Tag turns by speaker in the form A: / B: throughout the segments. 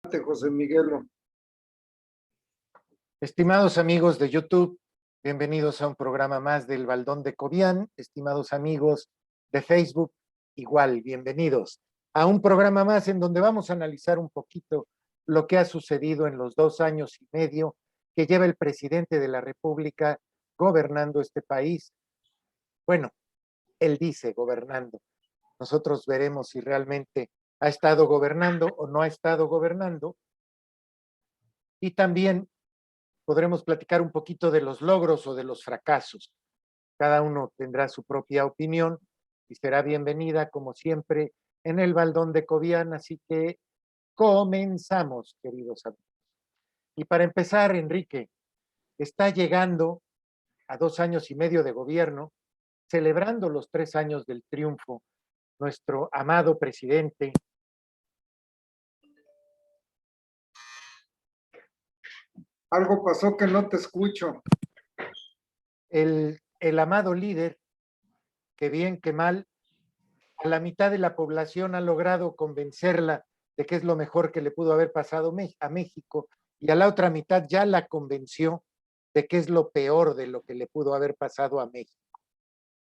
A: José Miguel.
B: Estimados amigos de YouTube, bienvenidos a un programa más del Baldón de Cobián. Estimados amigos de Facebook, igual, bienvenidos a un programa más en donde vamos a analizar un poquito lo que ha sucedido en los 2 años y medio que lleva el presidente de la República gobernando este país. Bueno, él dice gobernando. Nosotros veremos si realmente ha estado gobernando o no ha estado gobernando. Y también podremos platicar un poquito de los logros o de los fracasos. Cada uno tendrá su propia opinión y será bienvenida, como siempre, en el Baldón de Cobián. Así que comenzamos, queridos amigos. Y para empezar, Enrique, está llegando a 2 años y medio de gobierno, celebrando los 3 años del triunfo, nuestro amado presidente.
A: Algo pasó que no te escucho.
B: El amado líder, que bien que mal, a la mitad de la población ha logrado convencerla de que es lo mejor que le pudo haber pasado a México, y a la otra mitad ya la convenció de que es lo peor de lo que le pudo haber pasado a México.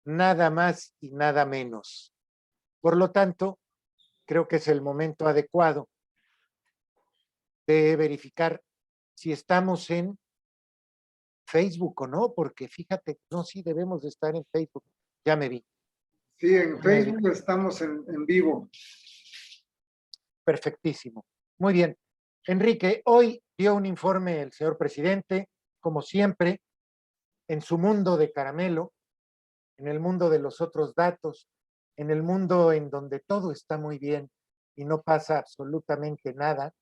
B: Nada más y nada menos. Por lo tanto, creo que es el momento adecuado de verificar si estamos en Facebook o no, porque fíjate, no, sí debemos de estar en Facebook. Ya me vi.
A: Sí, en Facebook estamos en vivo.
B: Perfectísimo. Muy bien. Enrique, hoy dio un informe el señor presidente, como siempre, en su mundo de caramelo, en el mundo de los otros datos, en el mundo en donde todo está muy bien y no pasa absolutamente nada.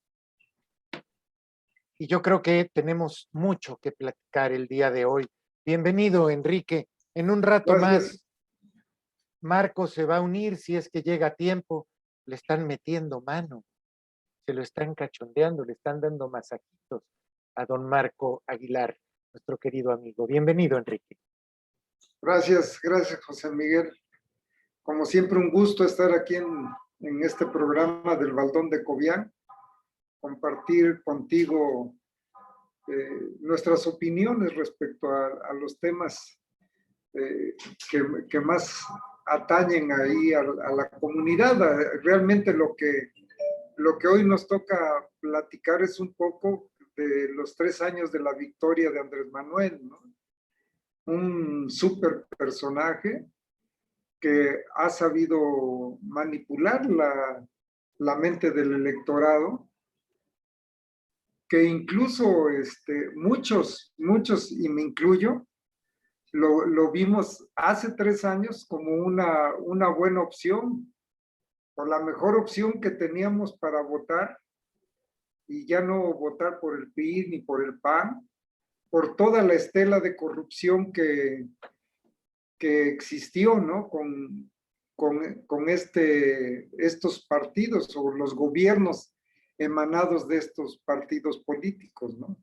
B: Y yo creo que tenemos mucho que platicar el día de hoy. Bienvenido, Enrique. En un rato
A: Gracias.
B: más, Marco se va a unir si es que llega a tiempo. Le están metiendo mano, se lo están cachondeando, le están dando masajitos a don Marco Aguilar, nuestro querido amigo. Bienvenido, Enrique.
A: Gracias, José Miguel. Como siempre, un gusto estar aquí en este programa del Baldón de Cobián, compartir contigo nuestras opiniones respecto a los temas que más atañen ahí a la comunidad. Realmente lo que hoy nos toca platicar es un poco de los 3 años de la victoria de Andrés Manuel, ¿no? Un súper personaje que ha sabido manipular la mente del electorado, que incluso muchos, y me incluyo, lo vimos hace 3 años como una buena opción, o la mejor opción que teníamos para votar, y ya no votar por el PRI ni por el PAN, por toda la estela de corrupción que existió, ¿no? Con estos partidos o los gobiernos emanados de estos partidos políticos, ¿no?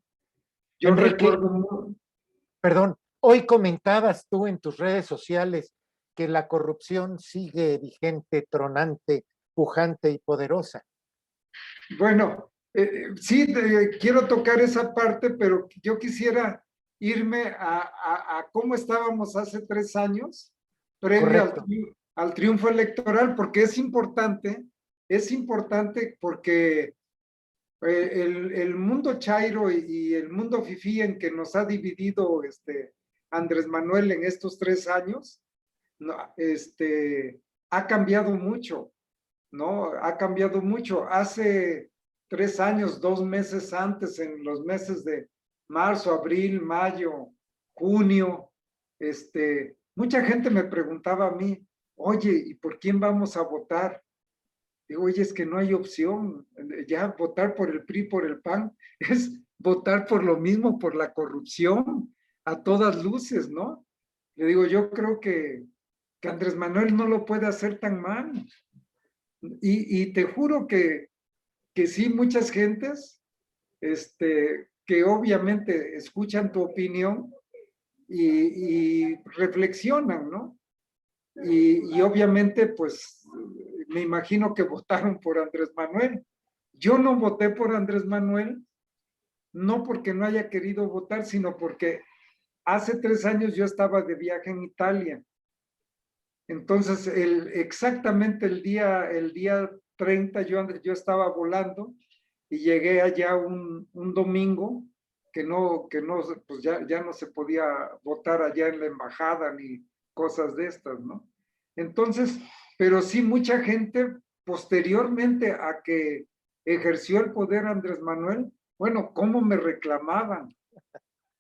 A: Yo
B: Enrique,
A: recuerdo...
B: perdón, hoy comentabas tú en tus redes sociales que la corrupción sigue vigente, tronante, pujante y poderosa.
A: Bueno, sí, quiero tocar esa parte, pero yo quisiera irme a cómo estábamos hace 3 años, previo al triunfo electoral, porque es importante porque el mundo chairo y el mundo fifí en que nos ha dividido Andrés Manuel en estos 3 años, no, ha cambiado mucho, ¿no? Ha cambiado mucho. Hace 3 años, 2 meses antes, en los meses de marzo, abril, mayo, junio, mucha gente me preguntaba a mí, oye, ¿y por quién vamos a votar? Digo, oye, es que no hay opción. Ya votar por el PRI, por el PAN, es votar por lo mismo, por la corrupción, a todas luces, ¿no? Le digo, yo creo que Andrés Manuel no lo puede hacer tan mal. Y te juro que sí, muchas gentes, que obviamente escuchan tu opinión y reflexionan, ¿no? Y obviamente, pues, me imagino que votaron por Andrés Manuel. Yo no voté por Andrés Manuel, no porque no haya querido votar, sino porque hace 3 años yo estaba de viaje en Italia. Entonces, exactamente el día 30 yo estaba volando y llegué allá un domingo que no, pues ya no se podía votar allá en la embajada ni cosas de estas, ¿no? Entonces, pero sí mucha gente posteriormente a que ejerció el poder Andrés Manuel, bueno, ¿cómo me reclamaban?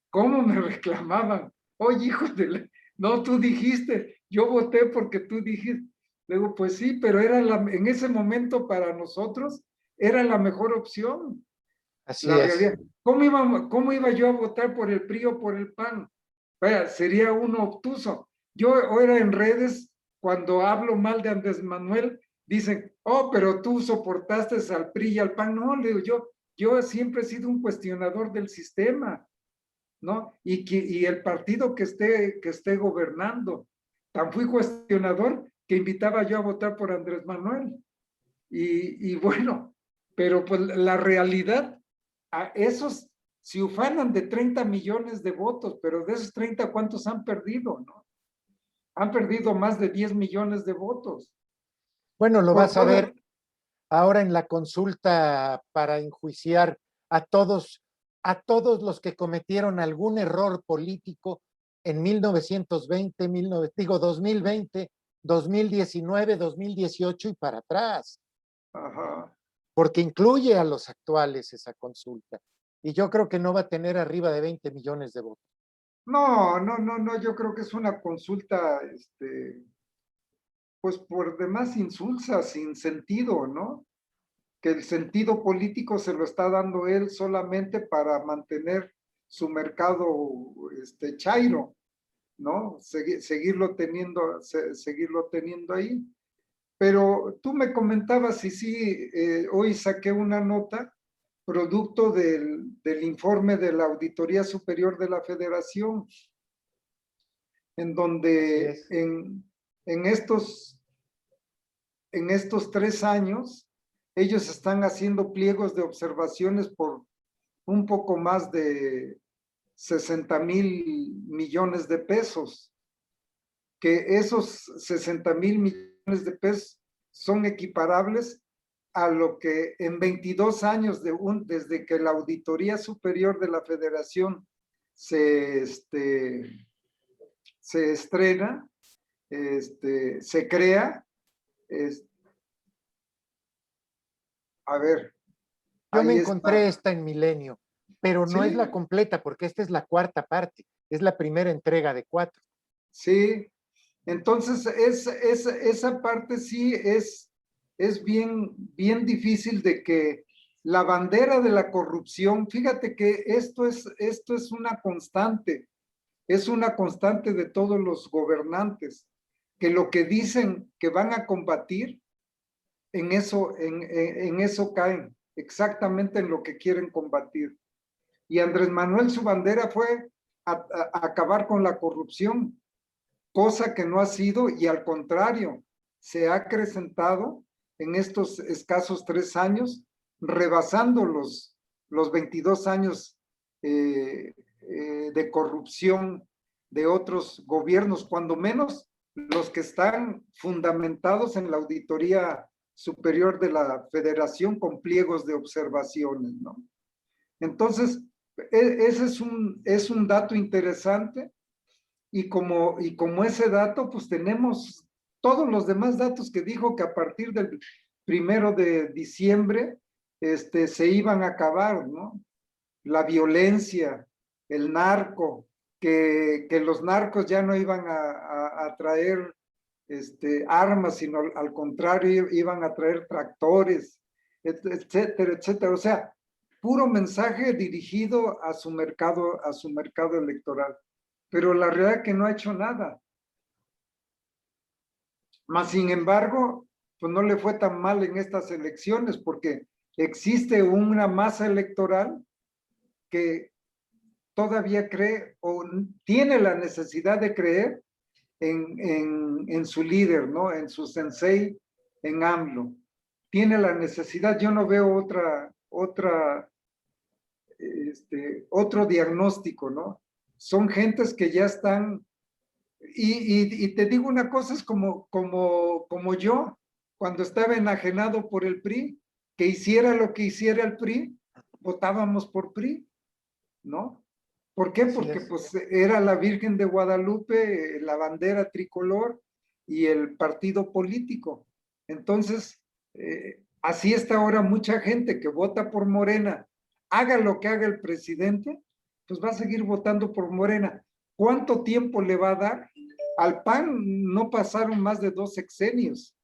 A: ¿Cómo me reclamaban? Oye, hijo de la... No, tú dijiste, yo voté porque tú dijiste. Luego, pues sí, pero en ese momento para nosotros era la mejor opción,
B: Así
A: la
B: es.
A: realidad. ¿Cómo iba yo a votar por el PRI o por el PAN? Vaya, sería uno obtuso. Yo ahora en redes, cuando hablo mal de Andrés Manuel, dicen, oh, pero tú soportaste al PRI y al PAN. No, le digo, yo siempre he sido un cuestionador del sistema, ¿no? Y el partido que esté gobernando. Tan fui cuestionador que invitaba yo a votar por Andrés Manuel. Y bueno, pero pues la realidad, a esos se ufanan de 30 millones de votos, pero de esos 30, ¿cuántos han perdido, no? Han perdido más de 10 millones de votos.
B: Bueno, lo
A: Por
B: vas a
A: todo,
B: ver ahora en la consulta para enjuiciar a todos los que cometieron algún error político en 1920, 2020, 2019, 2018 y para atrás,
A: ajá.
B: porque incluye a los actuales esa consulta. Y yo creo que no va a tener arriba de 20 millones de votos.
A: No, no, no, no, yo creo que es una consulta, pues por demás insulsa, sin sentido, ¿no? Que el sentido político se lo está dando él solamente para mantener su mercado, chairo, ¿no? Seguirlo teniendo ahí. Pero tú me comentabas, y sí, hoy saqué una nota producto del informe de la Auditoría Superior de la Federación, en
B: Así
A: donde
B: es.
A: en estos 3 años ellos están haciendo pliegos de observaciones por un poco más de 60,000 millones de pesos, que esos 60,000 millones de pesos son equiparables a lo que en 22 años desde que la Auditoría Superior de la Federación se estrena, se crea, es, a ver,
B: Yo me
A: ahí
B: encontré
A: está,
B: esta en Milenio, pero no es
A: sí,
B: la completa porque esta es la cuarta parte, es la primera entrega de 4.
A: sí. Entonces, esa parte sí es bien, bien difícil de que la bandera de la corrupción, fíjate que esto es una constante de todos los gobernantes, que lo que dicen que van a combatir, en eso caen, exactamente en lo que quieren combatir. Y Andrés Manuel, su bandera fue acabar con la corrupción, cosa que no ha sido, y al contrario, se ha acrecentado en estos escasos 3 años, rebasando los 22 años de corrupción de otros gobiernos, cuando menos los que están fundamentados en la Auditoría Superior de la Federación con pliegos de observaciones, ¿no? Entonces, ese es un dato interesante, y como ese dato, pues tenemos todos los demás datos que dijo que a partir del 1 de diciembre se iban a acabar, ¿no? La violencia, el narco, que los narcos ya no iban a traer armas, sino al contrario, iban a traer tractores, etcétera, etcétera. O sea, puro mensaje dirigido a su mercado electoral. Pero la realidad es que no ha hecho nada. Más sin embargo, pues no le fue tan mal en estas elecciones, porque existe una masa electoral que todavía cree o tiene la necesidad de creer en su líder, ¿no? En su sensei, en AMLO. tiene la necesidad. Yo no veo otro diagnóstico, ¿no? Son gentes que ya están, y te digo una cosa, es como yo, cuando estaba enajenado por el PRI, que hiciera lo que hiciera el PRI, votábamos por PRI, ¿no? ¿Por qué?
B: Así
A: Porque
B: es.
A: pues era la Virgen de Guadalupe, la bandera tricolor y el partido político. Entonces, así está ahora mucha gente que vota por Morena, haga lo que haga el presidente, pues va a seguir votando por Morena. ¿Cuánto tiempo le va a dar? Al PAN no pasaron más de 2 sexenios,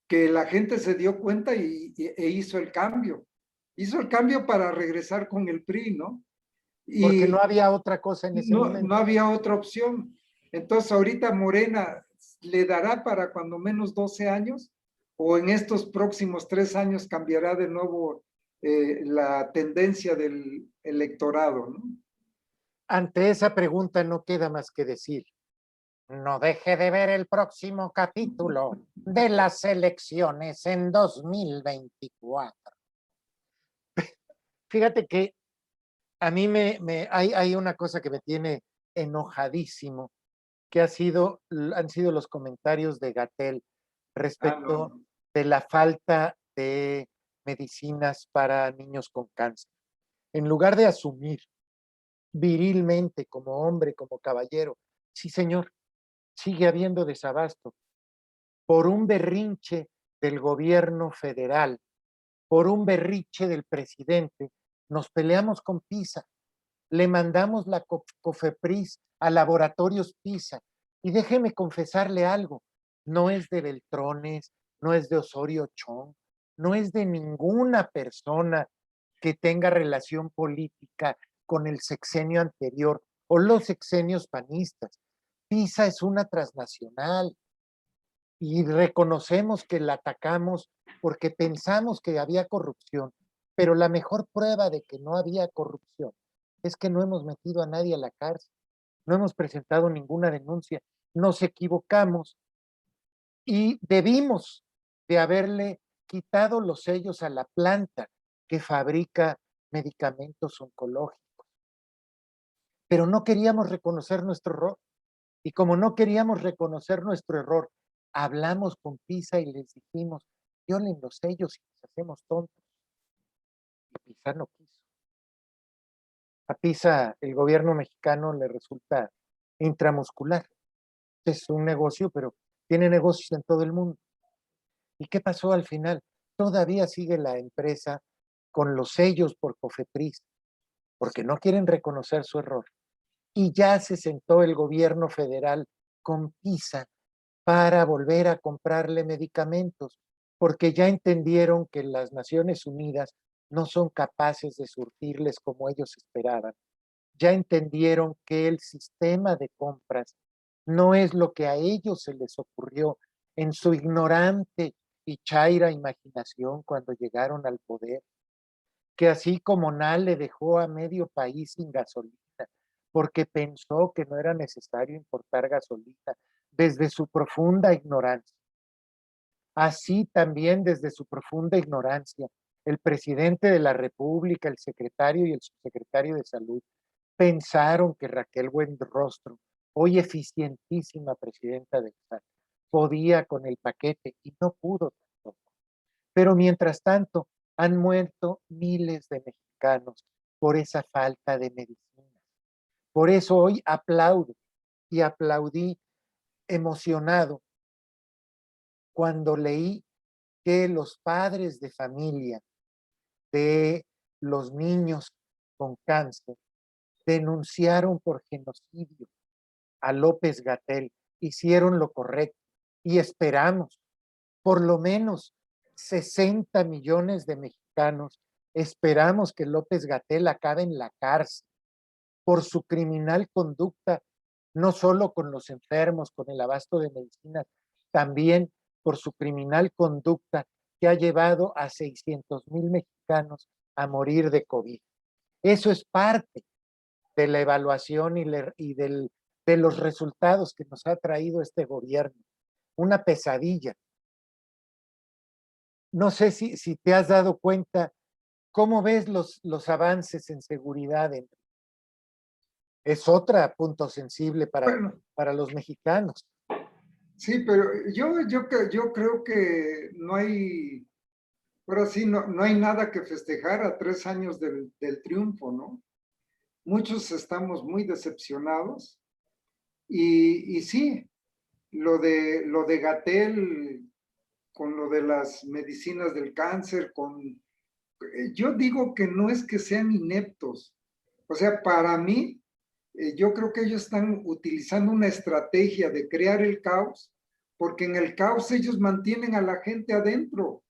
A: que la gente se dio cuenta e hizo el cambio. Hizo el cambio para regresar con el PRI, ¿no?
B: Porque no
A: Y
B: había otra cosa en ese
A: no
B: momento.
A: había otra opción. Entonces ahorita Morena le dará para cuando menos 12 años, o en estos próximos 3 años cambiará de nuevo la tendencia del electorado, ¿no?
B: Ante esa pregunta no queda más que decir, no deje de ver el próximo capítulo de las elecciones en 2024. Fíjate que a mí hay una cosa que me tiene enojadísimo, que han sido los comentarios de Gatell respecto
A: No.
B: de la falta de medicinas para niños con cáncer. En lugar de asumir virilmente como hombre, como caballero, sí señor, sigue habiendo desabasto por un berrinche del gobierno federal, por un berrinche del presidente, nos peleamos con PISA, le mandamos la COFEPRIS a laboratorios PISA. Y déjeme confesarle algo, no es de Beltrones, no es de Osorio Chong, no es de ninguna persona que tenga relación política con el sexenio anterior o los sexenios panistas. PISA es una transnacional y reconocemos que la atacamos porque pensamos que había corrupción, pero la mejor prueba de que no había corrupción es que no hemos metido a nadie a la cárcel, no hemos presentado ninguna denuncia, nos equivocamos y debimos de haberle quitado los sellos a la planta que fabrica medicamentos oncológicos, pero no queríamos reconocer nuestro error. Y como no queríamos reconocer nuestro error, hablamos con PISA y les dijimos, violen los sellos y nos hacemos tontos. Y PISA no quiso. A PISA el gobierno mexicano le resulta intramuscular. Es un negocio, pero tiene negocios en todo el mundo. ¿Y qué pasó al final? Todavía sigue la empresa con los sellos por COFEPRIS, porque no quieren reconocer su error. Y ya se sentó el gobierno federal con PISA para volver a comprarle medicamentos, porque ya entendieron que las Naciones Unidas no son capaces de surtirles como ellos esperaban. Ya entendieron que el sistema de compras no es lo que a ellos se les ocurrió en su ignorante y chaira imaginación cuando llegaron al poder, que así como Nale dejó a medio país sin gasolina, porque pensó que no era necesario importar gasolina desde su profunda ignorancia. Así también desde su profunda ignorancia, el presidente de la República, el secretario y el subsecretario de Salud pensaron que Raquel Buenrostro, hoy eficientísima presidenta del SAT, podía con el paquete y no pudo tampoco. Pero mientras tanto, han muerto miles de mexicanos por esa falta de medicinas. Por eso hoy aplaudo y aplaudí emocionado cuando leí que los padres de familia de los niños con cáncer denunciaron por genocidio a López Gatell, hicieron lo correcto y esperamos por lo menos 60 millones de mexicanos, esperamos que López Gatell acabe en la cárcel por su criminal conducta, no solo con los enfermos, con el abasto de medicinas, también por su criminal conducta que ha llevado a 600,000 mexicanos a morir de COVID. Eso es parte de la evaluación de los resultados que nos ha traído este gobierno. Una pesadilla. no sé si te has dado cuenta, ¿cómo ves los avances en seguridad? Es otro punto sensible
A: Bueno,
B: para los mexicanos.
A: sí, pero yo creo que no hay, ahora sí, no hay nada que festejar a 3 años del triunfo, ¿no? Muchos estamos muy decepcionados y sí, lo de Gatell con lo de las medicinas del cáncer, yo digo que no es que sean ineptos. O sea, para mí, yo creo que ellos están utilizando una estrategia de crear el caos, porque en el caos ellos mantienen a la gente adentro,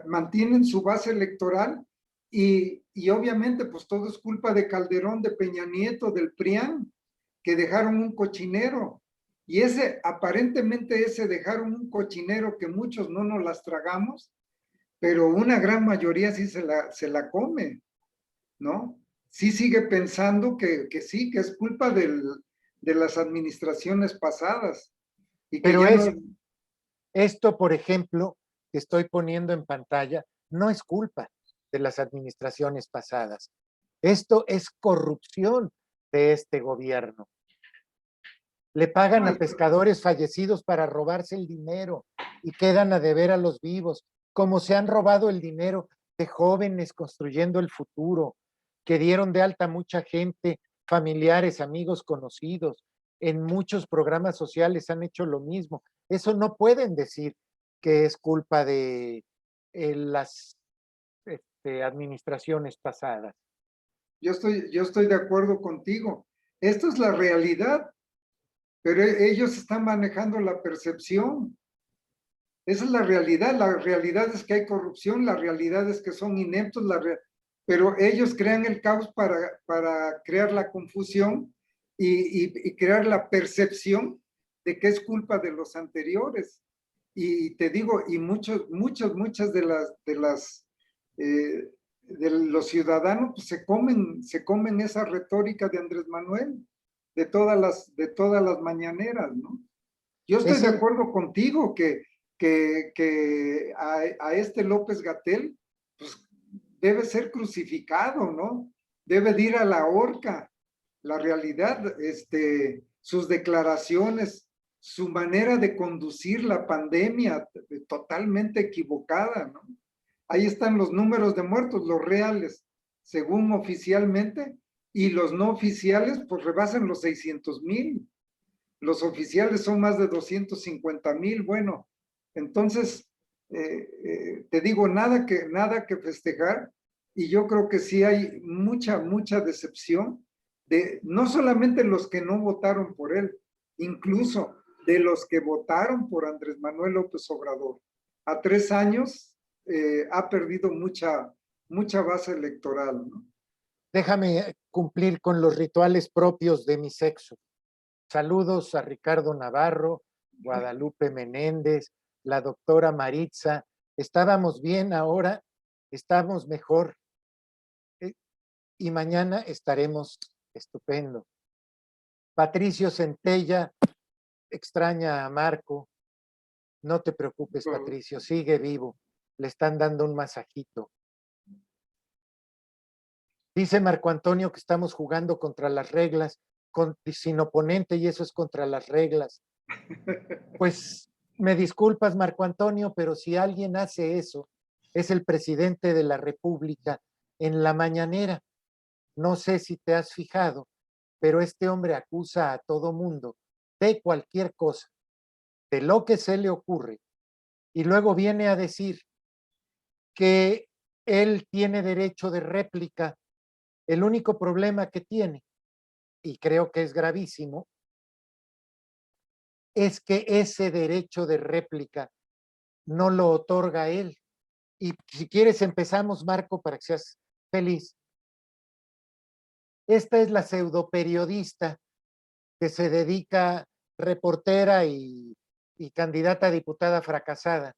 A: mantienen su base electoral y obviamente pues todo es culpa de Calderón, de Peña Nieto, del PRIAN, que dejaron un cochinero. Y aparentemente dejaron un cochinero que muchos no nos las tragamos, pero una gran mayoría sí se la come, ¿no? Sí sigue pensando que sí, que es culpa de las administraciones pasadas y que
B: Pero
A: ya no.
B: esto, por ejemplo, que estoy poniendo en pantalla, no es culpa de las administraciones pasadas. Esto es corrupción de este gobierno. Le pagan a pescadores fallecidos para robarse el dinero y quedan a deber a los vivos, como se han robado el dinero de jóvenes construyendo el futuro, que dieron de alta mucha gente, familiares, amigos, conocidos. En muchos programas sociales han hecho lo mismo. Eso no pueden decir que es culpa de las administraciones pasadas.
A: Yo estoy de acuerdo contigo. Esto es la realidad, pero ellos están manejando la percepción. Esa es la realidad es que hay corrupción, la realidad es que son ineptos, pero ellos crean el caos para crear la confusión y crear la percepción de que es culpa de los anteriores. Y te digo, y muchas de los ciudadanos pues, se comen esa retórica de Andrés Manuel, de todas las mañaneras, ¿no? Yo estoy de
B: Ese,
A: acuerdo contigo que a este López Gatell pues, debe ser crucificado, ¿no? Debe de ir a la horca. La realidad, sus declaraciones, su manera de conducir la pandemia totalmente equivocada, ¿no? Ahí están los números de muertos, los reales, según oficialmente, y los no oficiales, pues rebasan los 600,000. Los oficiales son más de 250,000. Bueno, entonces, te digo, nada que festejar, y yo creo que sí hay mucha decepción de no solamente los que no votaron por él, incluso de los que votaron por Andrés Manuel López Obrador. A 3 años ha perdido mucha base electoral, ¿no?
B: déjame cumplir con los rituales propios de mi sexo. Saludos a Ricardo Navarro, Guadalupe Menéndez, la doctora Maritza. Estábamos bien ahora, estamos mejor y mañana estaremos estupendo. Patricio Centella extraña a Marco. No te preocupes, Patricio, sigue vivo. Le están dando un masajito. Dice Marco Antonio que estamos jugando contra las reglas, sin oponente, y eso es contra las reglas. Pues me disculpas, Marco Antonio, pero si alguien hace eso, es el presidente de la República en la mañanera. No sé si te has fijado, pero este hombre acusa a todo mundo de cualquier cosa, de lo que se le ocurre, y luego viene a decir que él tiene derecho de réplica. El único problema que tiene, y creo que es gravísimo, es que ese derecho de réplica no lo otorga él. Y si quieres empezamos, Marco, para que seas feliz. Esta es la pseudoperiodista que se dedica, reportera y candidata a diputada fracasada,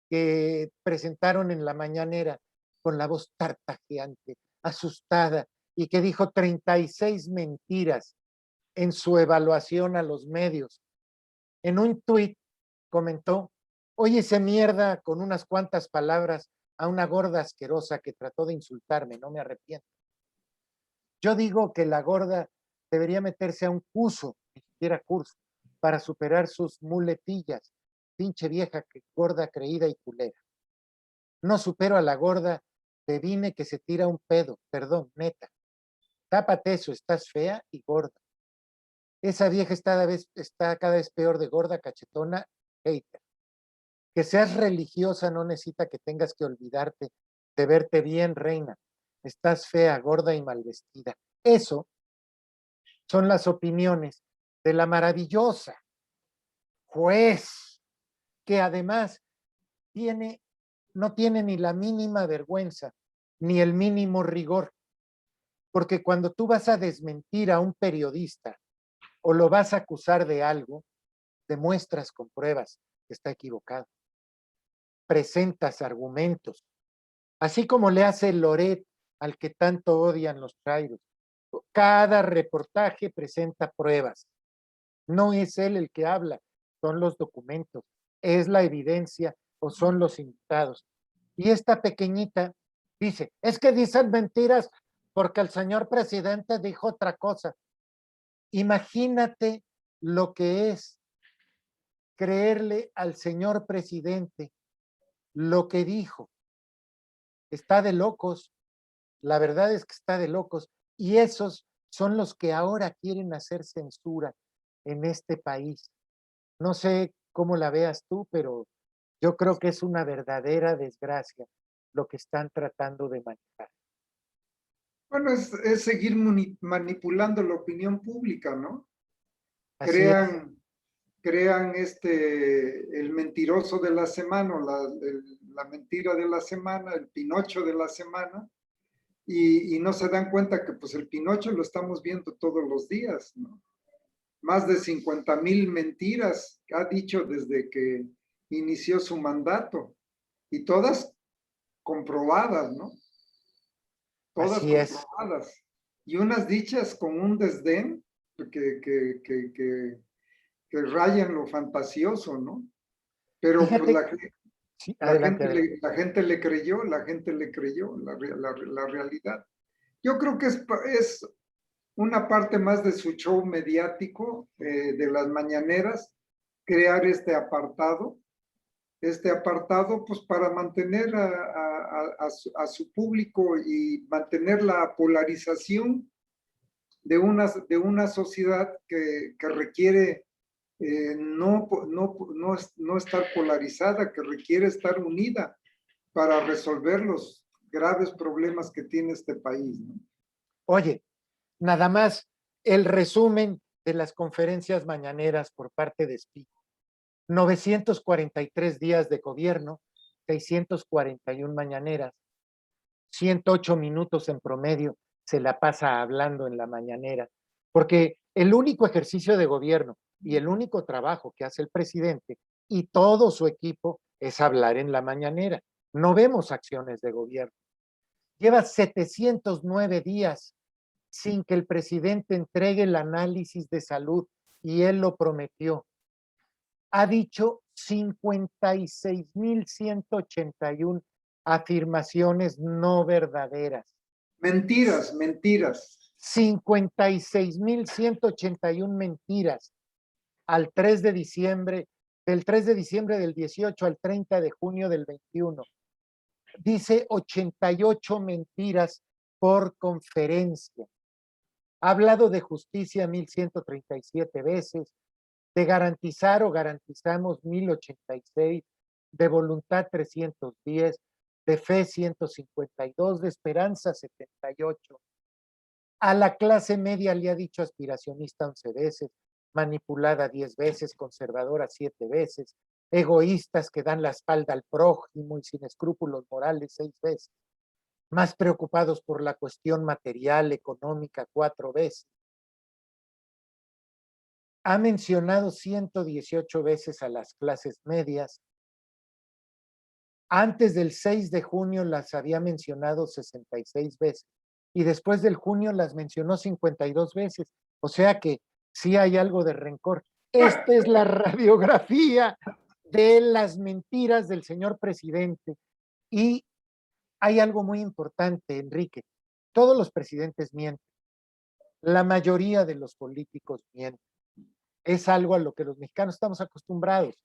B: que presentaron en la mañanera con la voz tartajeante, asustada, y que dijo 36 mentiras en su evaluación a los medios. En un tuit comentó Oye, ese mierda con unas cuantas palabras a una gorda asquerosa que trató de insultarme, no me arrepiento. Yo digo que la gorda debería meterse a un curso, ni siquiera curso, para superar sus muletillas. Pinche vieja que gorda, creída y culera. No supero a la gorda de Vine que se tira un pedo, perdón, neta. Tápate eso, estás fea y gorda. Esa vieja está cada vez peor de gorda, cachetona, hater. Que seas religiosa no necesita que tengas que olvidarte de verte bien, reina. Estás fea, gorda y mal vestida. Eso son las opiniones de la maravillosa juez, que además no tiene ni la mínima vergüenza, ni el mínimo rigor. Porque cuando tú vas a desmentir a un periodista o lo vas a acusar de algo, demuestras con pruebas que está equivocado. Presentas argumentos, así como le hace Loret al que tanto odian los chairos. Cada reportaje presenta pruebas. No es él el que habla, son los documentos, es la evidencia o son los invitados. Y esta pequeñita dice, es que dicen mentiras porque el señor presidente dijo otra cosa. Imagínate lo que es creerle al señor presidente lo que dijo. Está de locos, la verdad es que está de locos, y esos son los que ahora quieren hacer censura en este país. No sé cómo la veas tú, pero yo creo que es una verdadera desgracia lo que están tratando de manejar.
A: Bueno, es seguir manipulando la opinión pública, ¿no?
B: Así es.
A: Crean el mentiroso de la semana, la mentira de la semana, el Pinocho de la semana, y no se dan cuenta que pues el Pinocho lo estamos viendo todos los días, ¿no? Más de 50,000 mentiras ha dicho desde que inició su mandato, y todas comprobadas, ¿no? Todas
B: Así es.
A: comprobadas. Y unas dichas con un desdén que rayan lo fantasioso, ¿no? Pero pues
B: Fíjate, sí, adelante, adelante.
A: la gente le creyó, la realidad. Yo creo que es una parte más de su show mediático de las mañaneras, crear este apartado pues para mantener a su público y mantener la polarización de una sociedad que requiere no estar polarizada, que requiere estar unida para resolver los graves problemas que tiene este país, ¿no?
B: Oye, nada más el resumen de las conferencias mañaneras por parte de Speaker. 943 días de gobierno, 641 mañaneras, 108 minutos en promedio se la pasa hablando en la mañanera, porque el único ejercicio de gobierno y el único trabajo que hace el presidente y todo su equipo es hablar en la mañanera. No vemos acciones de gobierno. Lleva 709 días sin que el presidente entregue el análisis de salud y él lo prometió. Ha dicho 56,181 afirmaciones no verdaderas.
A: Mentiras.
B: 56,181 mentiras al 3 de diciembre, del 3 de diciembre del 18 al 30 de junio del 21. Dice 88 mentiras por conferencia. Ha hablado de justicia 1,137 veces, de garantizar o garantizamos 1,086, de voluntad 310, de fe 152, de esperanza 78. A la clase media le ha dicho aspiracionista 11 veces, manipulada 10 veces, conservadora 7 veces, egoístas que dan la espalda al prójimo y sin escrúpulos morales 6 veces, más preocupados por la cuestión material, económica 4 veces. Ha mencionado 118 veces a las clases medias. Antes del 6 de junio las había mencionado 66 veces y después del junio las mencionó 52 veces. O sea que sí hay algo de rencor. Esta es la radiografía de las mentiras del señor presidente. Y hay algo muy importante, Enrique. Todos los presidentes mienten. La mayoría de los políticos mienten. Es algo a lo que los mexicanos estamos acostumbrados.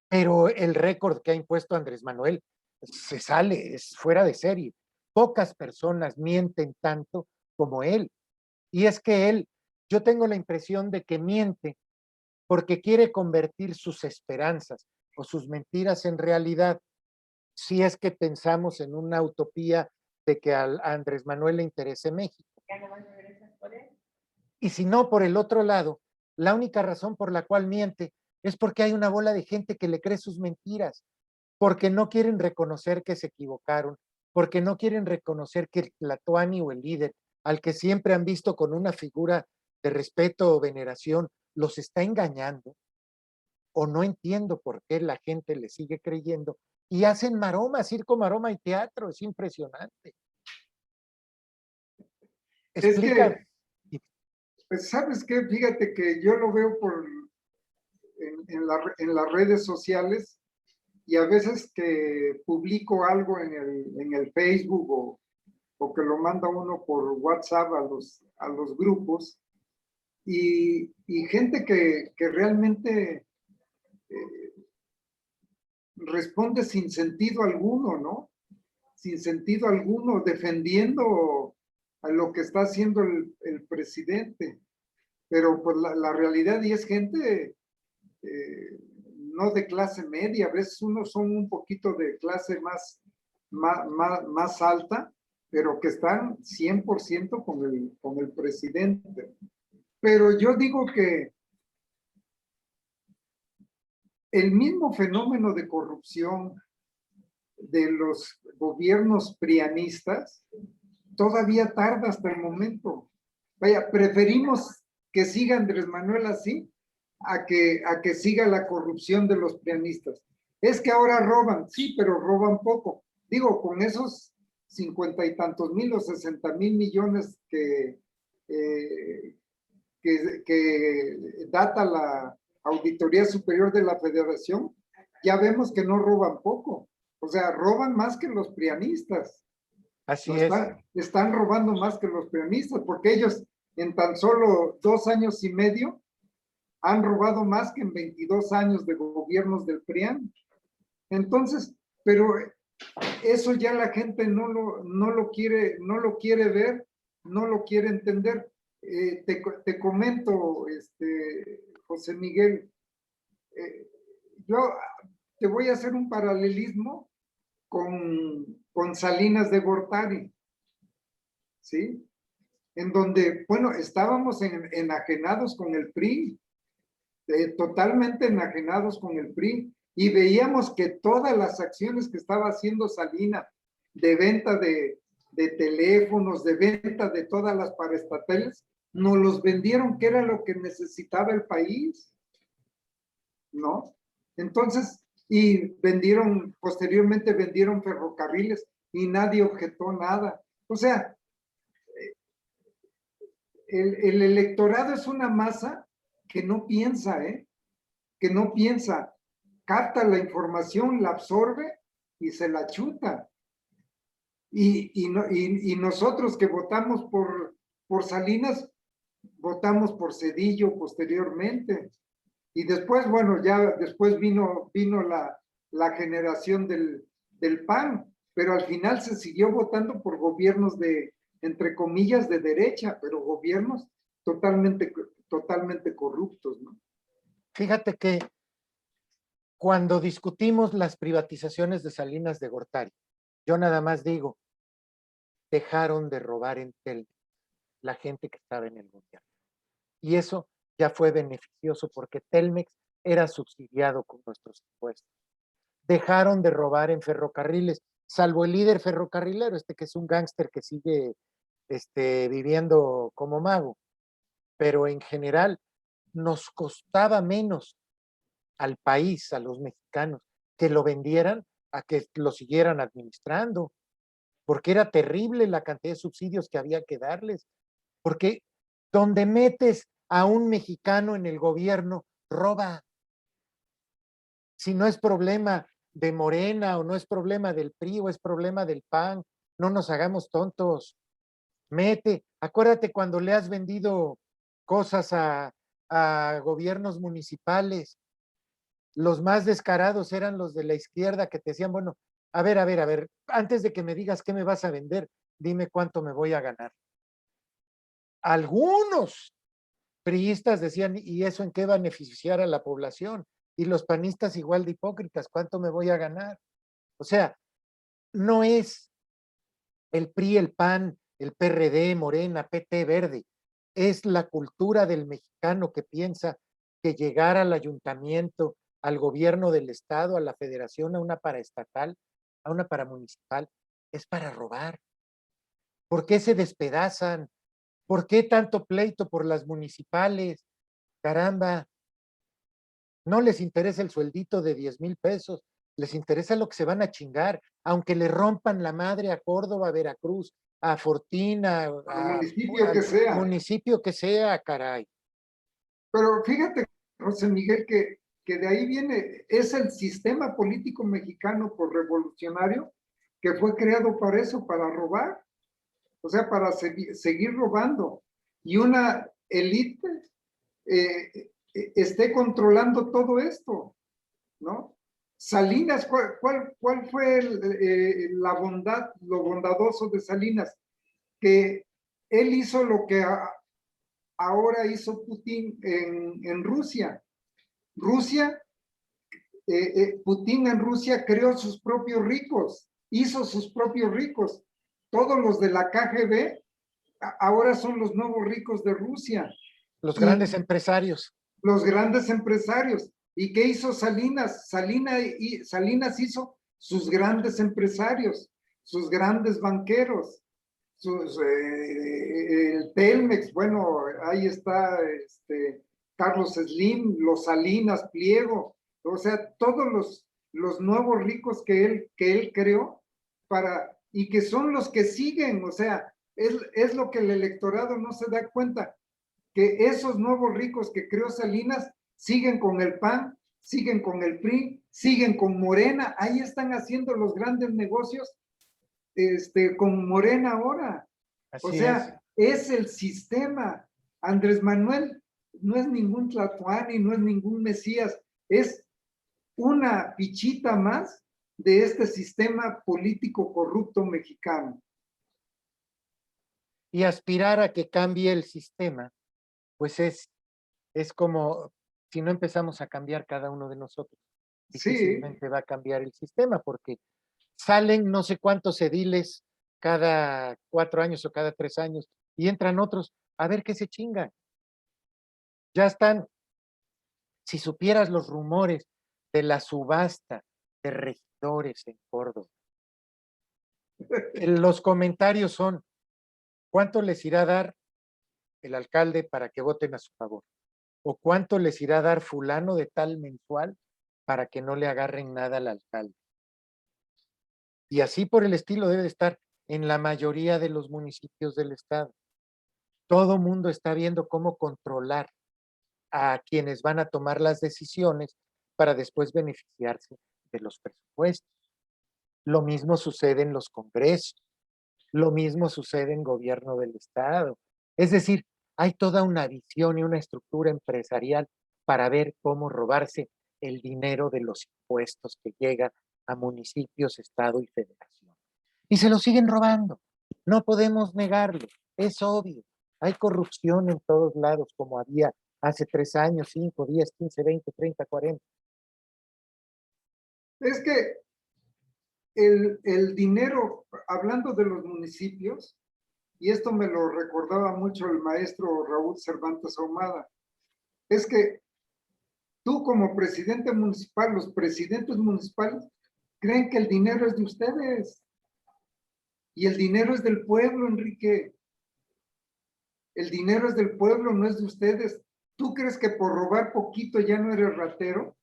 B: Pero el récord que ha impuesto Andrés Manuel se sale, es fuera de serie. Pocas personas mienten tanto como él. Y es que él, yo tengo la impresión de que miente porque quiere convertir sus esperanzas o sus mentiras en realidad. Si es que pensamos en una utopía de que a Andrés Manuel le interese México. Y si no, por el otro lado, la única razón por la cual miente es porque hay una bola de gente que le cree sus mentiras, porque no quieren reconocer que se equivocaron, porque no quieren reconocer que el Tlatoani o el líder, al que siempre han visto con una figura de respeto o veneración, los está engañando, o no entiendo por qué la gente le sigue creyendo, y hacen maroma, circo, maroma y teatro, es impresionante. Explica.
A: Es que, pues, ¿sabes qué? Fíjate que yo lo veo en las redes sociales, y a veces que publico algo en el Facebook o que lo manda uno por WhatsApp a los grupos, y gente que realmente responde sin sentido alguno, ¿no? Sin sentido alguno, defendiendo a lo que está haciendo el presidente. Pero pues la realidad, y es gente no de clase media, a veces unos son un poquito de clase más alta, pero que están 100% con el presidente. Pero yo digo que el mismo fenómeno de corrupción de los gobiernos prianistas todavía tarda hasta el momento. Vaya, preferimos que siga Andrés Manuel así a que siga la corrupción de los prianistas. Es que ahora roban, sí, pero roban poco. Digo, con esos 50 y tantos mil o 60,000 millones que data la Auditoría Superior de la Federación, ya vemos que no roban poco. O sea, roban más que los prianistas.
B: Así
A: No
B: es.
A: están robando más que los prianistas, porque ellos en tan solo 2 años y medio han robado más que en 22 años de gobiernos del PRIAN. Entonces, pero eso ya la gente no lo quiere ver, no lo quiere entender. Te comento, José Miguel, yo te voy a hacer un paralelismo con Salinas de Gortari, ¿sí? En donde, bueno, estábamos enajenados con el PRI, totalmente enajenados con el PRI, y veíamos que todas las acciones que estaba haciendo Salinas, de venta de teléfonos, de venta de todas las paraestatales, nos los vendieron que era lo que necesitaba el país, ¿no? Entonces, y posteriormente vendieron ferrocarriles y nadie objetó nada. O sea, el electorado es una masa que no piensa, que no piensa, capta la información, la absorbe y se la chuta. Y nosotros que votamos por Salinas, votamos por Zedillo posteriormente. Y después, bueno, ya después vino la generación del PAN, pero al final se siguió votando por gobiernos entre comillas, de derecha, pero gobiernos totalmente corruptos, ¿no?
B: Fíjate que cuando discutimos las privatizaciones de Salinas de Gortari, yo nada más digo, dejaron de robar en Telmex la gente que estaba en el gobierno. Y eso ya fue beneficioso porque Telmex era subsidiado con nuestros impuestos. Dejaron de robar en ferrocarriles, salvo el líder ferrocarrilero, que es un gángster que sigue viviendo como mago. Pero en general nos costaba menos al país, a los mexicanos, que lo vendieran a que lo siguieran administrando, porque era terrible la cantidad de subsidios que había que darles, porque donde metes a un mexicano en el gobierno, roba. si no es problema de Morena o no es problema del PRI o es problema del PAN, no nos hagamos tontos. Acuérdate cuando le has vendido cosas a gobiernos municipales, los más descarados eran los de la izquierda que te decían, bueno, a ver, antes de que me digas qué me vas a vender, dime cuánto me voy a ganar. Algunos priistas decían, ¿y eso en qué va a beneficiar a la población? Y los panistas igual de hipócritas, ¿cuánto me voy a ganar? O sea, no es el PRI, el PAN, el PRD, Morena, PT, Verde. Es la cultura del mexicano que piensa que llegar al ayuntamiento, al gobierno del estado, a la federación, a una paraestatal, a una paramunicipal, es para robar. ¿Por qué se despedazan? ¿Por qué tanto pleito por las municipales? Caramba, no les interesa el sueldito de 10,000 pesos, les interesa lo que se van a chingar, aunque le rompan la madre a Córdoba, a Veracruz, a Fortina,
A: al municipio
B: al
A: que sea.
B: municipio que sea, caray.
A: Pero fíjate, José Miguel, que de ahí viene, es el sistema político mexicano por revolucionario que fue creado para eso, para robar, o sea, para seguir robando. Y una élite esté controlando todo esto, ¿no? Salinas, ¿cuál fue la bondad, lo bondadoso de Salinas? Que él hizo lo que ahora hizo Putin en Rusia. Putin en Rusia creó sus propios ricos, hizo sus propios ricos. Todos los de la KGB ahora son los nuevos ricos de Rusia.
B: Los
A: Y
B: grandes empresarios.
A: los grandes empresarios. ¿Y qué hizo Salinas? Salinas hizo sus grandes empresarios, sus grandes banqueros, el Telmex, bueno, ahí está Carlos Slim, los Salinas, Pliego, o sea, todos los nuevos ricos que él creó y que son los que siguen, o sea, es lo que el electorado no se da cuenta, que esos nuevos ricos que creó Salinas siguen con el PAN, siguen con el PRI, siguen con Morena, ahí están haciendo los grandes negocios con Morena ahora. O
B: Así
A: sea, es el sistema. Andrés Manuel no es ningún Tlatuani, no es ningún Mesías, es una fichita más de este sistema político corrupto mexicano.
B: Y aspirar a que cambie el sistema, pues es como si no empezamos a cambiar cada uno de nosotros,
A: Sí,
B: difícilmente va a cambiar el sistema porque salen no sé cuántos ediles cada 4 años o cada 3 años y entran otros a ver qué se chingan. Ya están, si supieras los rumores de la subasta de regidores en Córdoba, los comentarios son, ¿cuánto les irá a dar el alcalde para que voten a su favor? ¿O cuánto les irá a dar fulano de tal mensual para que no le agarren nada al alcalde? Y así por el estilo debe de estar en la mayoría de los municipios del estado. Todo mundo está viendo cómo controlar a quienes van a tomar las decisiones para después beneficiarse de los presupuestos. Lo mismo sucede en los congresos, lo mismo sucede en gobierno del estado. Es decir, hay toda una visión y una estructura empresarial para ver cómo robarse el dinero de los impuestos que llega a municipios, estado y federación. Y se lo siguen robando. No podemos negarlo, es obvio. Hay corrupción en todos lados, como había hace 3 años, 5, 10, 15, 20, 30, 40.
A: es que el dinero, hablando de los municipios, y esto me lo recordaba mucho el maestro Raúl Cervantes Ahumada, es que tú como presidente municipal, los presidentes municipales creen que el dinero es de ustedes y el dinero es del pueblo, Enrique. El dinero es del pueblo, no es de ustedes. ¿Tú crees que por robar poquito ya no eres ratero?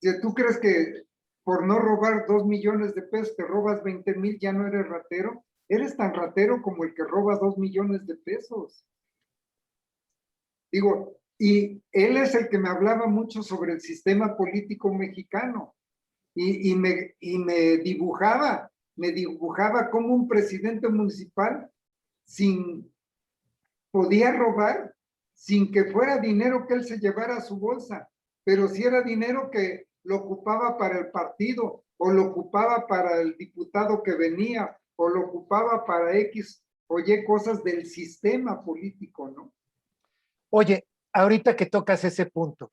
A: Si tú crees que por no robar 2 millones de pesos te robas 20,000, ya no eres ratero. Eres tan ratero como el que roba 2 millones de pesos. Digo, Y él es el que me hablaba mucho sobre el sistema político mexicano y me dibujaba como un presidente municipal sin, podía robar sin que fuera dinero que él se llevara a su bolsa, pero si era dinero que lo ocupaba para el partido o lo ocupaba para el diputado que venía o lo ocupaba para X o Y cosas del sistema político, ¿no?
B: Oye, ahorita que tocas ese punto,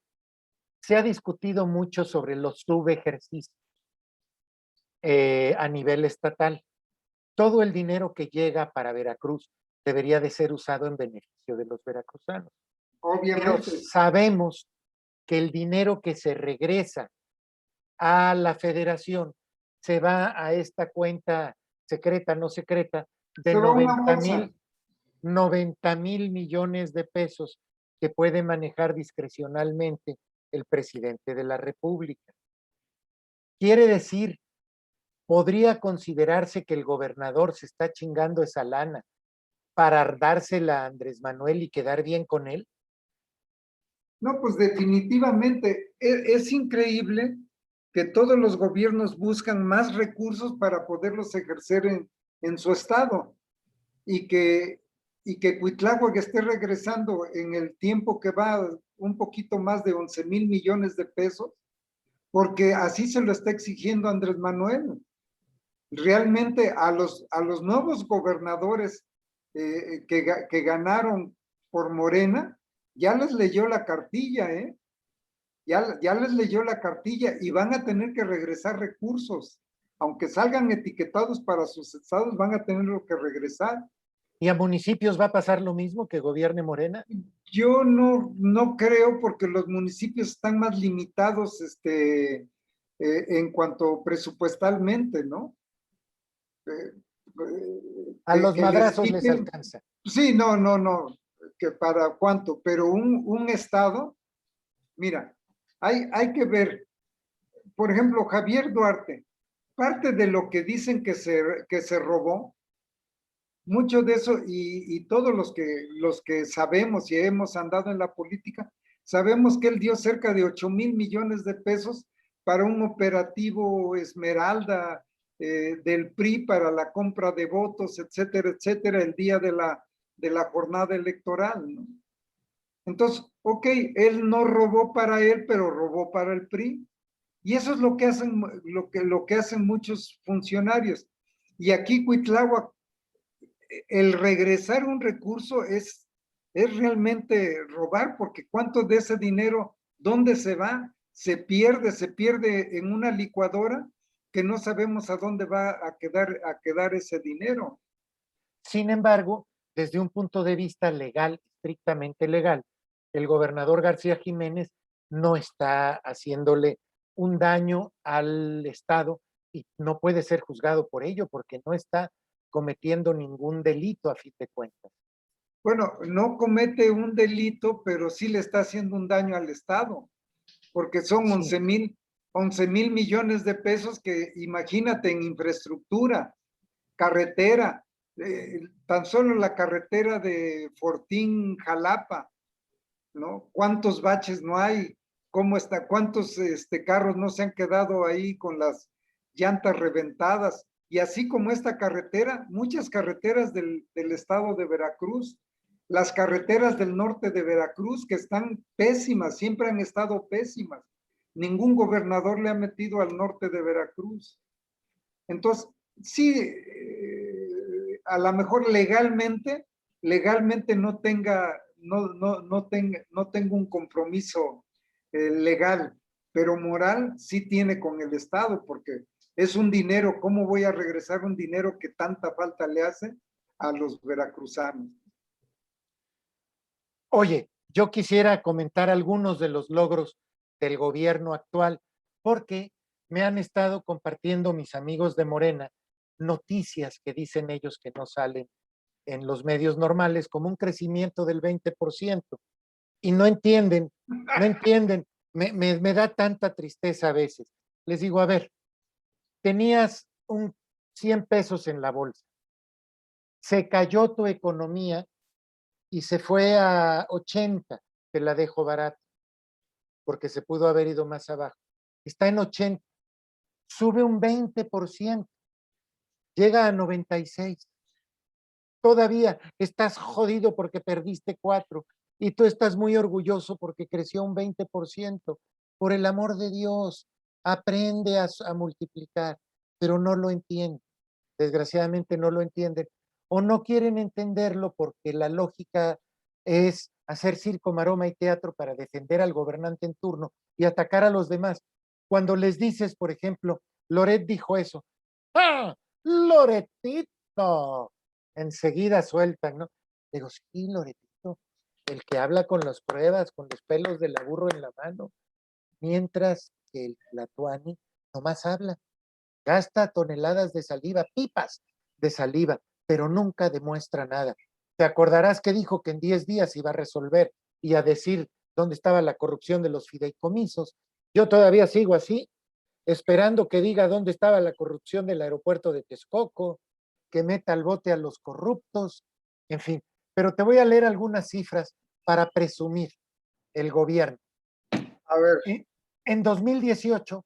B: se ha discutido mucho sobre los subejercicios a nivel estatal. Todo el dinero que llega para Veracruz debería de ser usado en beneficio de los veracruzanos. Pero
A: Obviamente.
B: sabemos que el dinero que se regresa a la federación se va a esta cuenta secreta, no secreta, de
A: Se va a una bolsa.
B: 90 mil millones de pesos que puede manejar discrecionalmente el presidente de la República. Quiere decir, podría considerarse que el gobernador se está chingando esa lana para dársela a Andrés Manuel y quedar bien con él.
A: No, pues definitivamente es increíble que todos los gobiernos buscan más recursos para poderlos ejercer en su estado y que Cuitláhuac esté regresando en el tiempo que va un poquito más de 11 mil millones de pesos, porque así se lo está exigiendo Andrés Manuel. Realmente a los nuevos gobernadores que ganaron por Morena, ya les leyó la cartilla, ¿eh? Ya les leyó la cartilla y van a tener que regresar recursos. Aunque salgan etiquetados para sus estados, van a tener que regresar.
B: ¿Y a municipios va a pasar lo mismo que gobierne Morena?
A: Yo no creo porque los municipios están más limitados en cuanto presupuestalmente, ¿no? Eh,
B: A los
A: que les
B: madrazos les
A: quiten,
B: alcanza.
A: sí, no, que para cuánto, pero un estado, mira, hay que ver, por ejemplo, Javier Duarte, parte de lo que dicen que se robó, mucho de eso y todos los que sabemos y hemos andado en la política, sabemos que él dio cerca de 8 mil millones de pesos para un operativo Esmeralda del PRI para la compra de votos, etcétera, etcétera, el día de la jornada electoral, ¿no? Entonces, ok, él no robó para él, pero robó para el PRI. Y eso es lo que hacen, lo que hacen muchos funcionarios. Y aquí Cuitláhuac, el regresar un recurso es realmente robar, porque cuánto de ese dinero, ¿dónde se va? Se pierde en una licuadora que no sabemos a dónde va a quedar ese dinero.
B: Sin embargo, desde un punto de vista legal, estrictamente legal, el gobernador García Jiménez no está haciéndole un daño al Estado y no puede ser juzgado por ello porque no está cometiendo ningún delito a fin de cuentas.
A: Bueno, no comete un delito, pero sí le está haciendo un daño al Estado, porque son
B: Sí.
A: 11 mil millones de pesos que imagínate en infraestructura, carretera, tan solo la carretera de Fortín, Jalapa, ¿no? ¿Cuántos baches no hay? ¿Cómo está? ¿Cuántos carros no se han quedado ahí con las llantas reventadas? Y así como esta carretera, muchas carreteras del estado de Veracruz, las carreteras del norte de Veracruz que están pésimas, siempre han estado pésimas. Ningún gobernador le ha metido al norte de Veracruz. Entonces, sí, a lo mejor legalmente no tengo un compromiso legal, pero moral sí tiene con el Estado, porque es un dinero, ¿cómo voy a regresar un dinero que tanta falta le hace a los veracruzanos?
B: Oye, yo quisiera comentar algunos de los logros del gobierno actual porque me han estado compartiendo mis amigos de Morena noticias que dicen ellos que no salen en los medios normales como un crecimiento del 20% y no entienden, me da tanta tristeza a veces. Les digo, a ver, tenías un 100 pesos en la bolsa, se cayó tu economía y se fue a 80, te la dejo barata, porque se pudo haber ido más abajo. Está en 80, sube un 20%, llega a 96. Todavía estás jodido porque perdiste 4 y tú estás muy orgulloso porque creció un 20%. Por el amor de Dios, aprende a multiplicar, pero no lo entienden. Desgraciadamente no lo entienden o no quieren entenderlo porque la lógica es hacer circo, maroma y teatro para defender al gobernante en turno y atacar a los demás. Cuando les dices, por ejemplo, Loret dijo eso, ¡ah! Loretito, enseguida sueltan, ¿no? Digo, sí, Loretito, el que habla con las pruebas, con los pelos del burro en la mano, mientras que el Tlatuani nomás habla, gasta toneladas de saliva, pipas de saliva, pero nunca demuestra nada. Te acordarás que dijo que en 10 días iba a resolver y a decir dónde estaba la corrupción de los fideicomisos. Yo todavía sigo así, esperando que diga dónde estaba la corrupción del aeropuerto de Texcoco, que meta al bote a los corruptos, en fin. Pero te voy a leer algunas cifras para presumir el gobierno.
A: A ver.
B: En 2018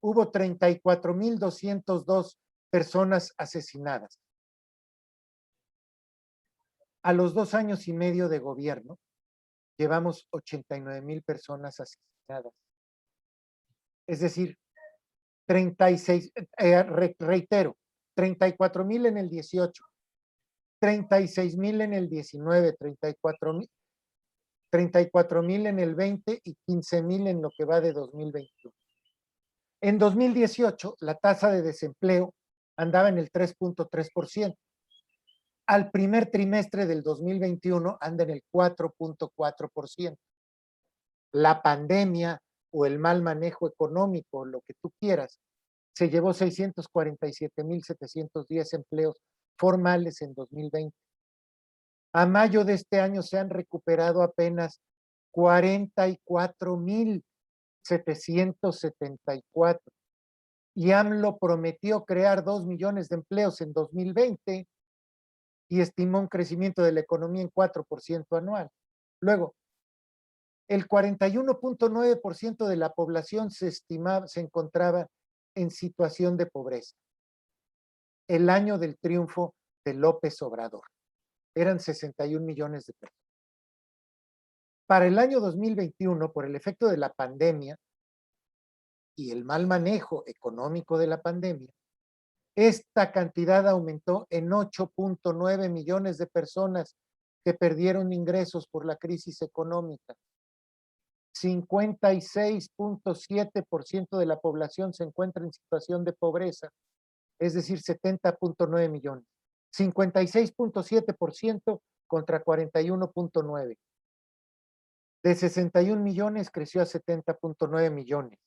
B: hubo 34,202 personas asesinadas. A los 2 años y medio de gobierno, llevamos 89,000 personas asesinadas. Es decir, 36, reitero, 34,000 en el 18, 36,000 en el 19, 34,000 en el 20 y 15,000 en lo que va de 2021. En 2018, la tasa de desempleo andaba en el 3.3%. Al primer trimestre del 2021 anda en el 4.4%. La pandemia o el mal manejo económico, lo que tú quieras, se llevó 647,710 empleos formales en 2020. A mayo de este año se han recuperado apenas 44,774. Y AMLO prometió crear 2 millones de empleos en 2020 y estimó un crecimiento de la economía en 4% anual. Luego, el 41.9% de la población se encontraba en situación de pobreza. El año del triunfo de López Obrador. Eran 61 millones de pesos. Para el año 2021, por el efecto de la pandemia y el mal manejo económico de la pandemia, esta cantidad aumentó en 8.9 millones de personas que perdieron ingresos por la crisis económica. 56.7% de la población se encuentra en situación de pobreza, es decir, 70.9 millones. 56.7% contra 41.9. De 61 millones creció a 70.9 millones.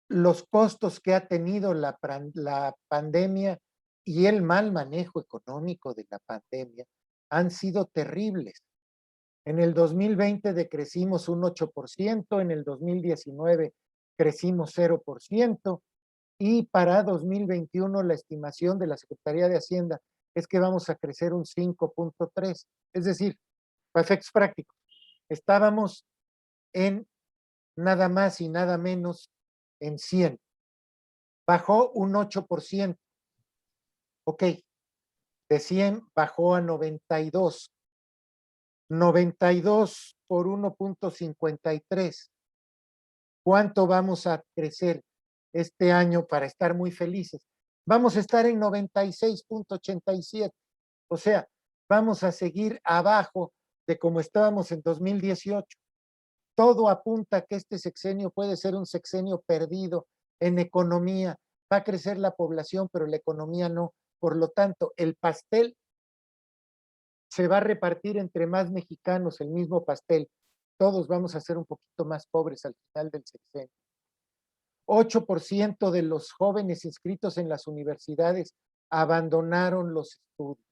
B: Los costos que ha tenido la pandemia y el mal manejo económico de la pandemia han sido terribles. En el 2020 decrecimos un 8%, en el 2019 crecimos 0%, y para 2021 la estimación de la Secretaría de Hacienda es que vamos a crecer un 5.3%. Es decir, para efectos prácticos, estábamos en nada más y nada menos en 100. Bajó un 8%. Ok, de 100 bajó a 92. 92 por 1.53. ¿Cuánto vamos a crecer este año para estar muy felices? Vamos a estar en 96.87. O sea, vamos a seguir abajo de como estábamos en 2018. Todo apunta a que este sexenio puede ser un sexenio perdido en economía. Va a crecer la población, pero la economía no. Por lo tanto, el pastel se va a repartir entre más mexicanos, el mismo pastel. Todos vamos a ser un poquito más pobres al final del sexenio. 8% de los jóvenes inscritos en las universidades abandonaron los estudios.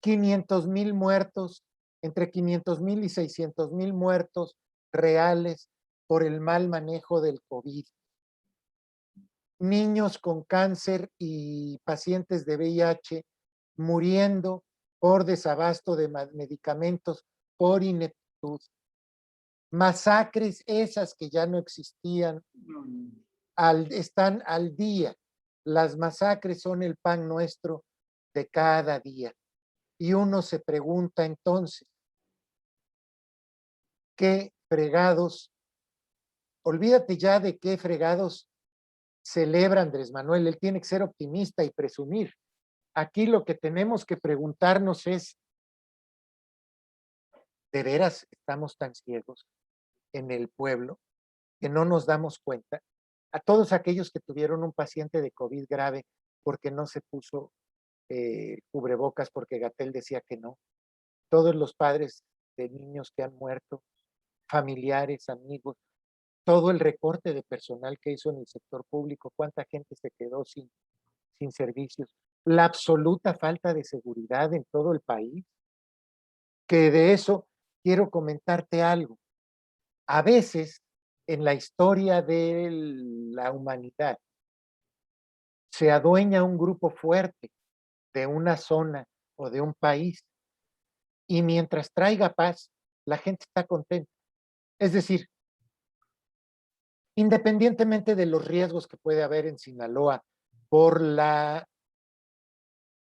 B: 500,000 muertos, entre 500,000 y 600,000 muertos reales por el mal manejo del COVID. Niños con cáncer y pacientes de VIH muriendo por desabasto de medicamentos, por ineptitud. Masacres esas que ya no existían, están al día. Las masacres son el pan nuestro de cada día. Y uno se pregunta entonces, ¿qué fregados? Olvídate ya de qué fregados celebra Andrés Manuel. Él tiene que ser optimista y presumir. Aquí lo que tenemos que preguntarnos es, ¿de veras estamos tan ciegos en el pueblo que no nos damos cuenta? A todos aquellos que tuvieron un paciente de COVID grave porque no se puso cubrebocas porque Gatell decía que no. Todos los padres de niños que han muerto, familiares, amigos, todo el recorte de personal que hizo en el sector público, cuánta gente se quedó sin servicios, la absoluta falta de seguridad en todo el país, que de eso quiero comentarte algo. A veces, en la historia de la humanidad, se adueña un grupo fuerte de una zona o de un país, y mientras traiga paz, la gente está contenta. Es decir, independientemente de los riesgos que puede haber en Sinaloa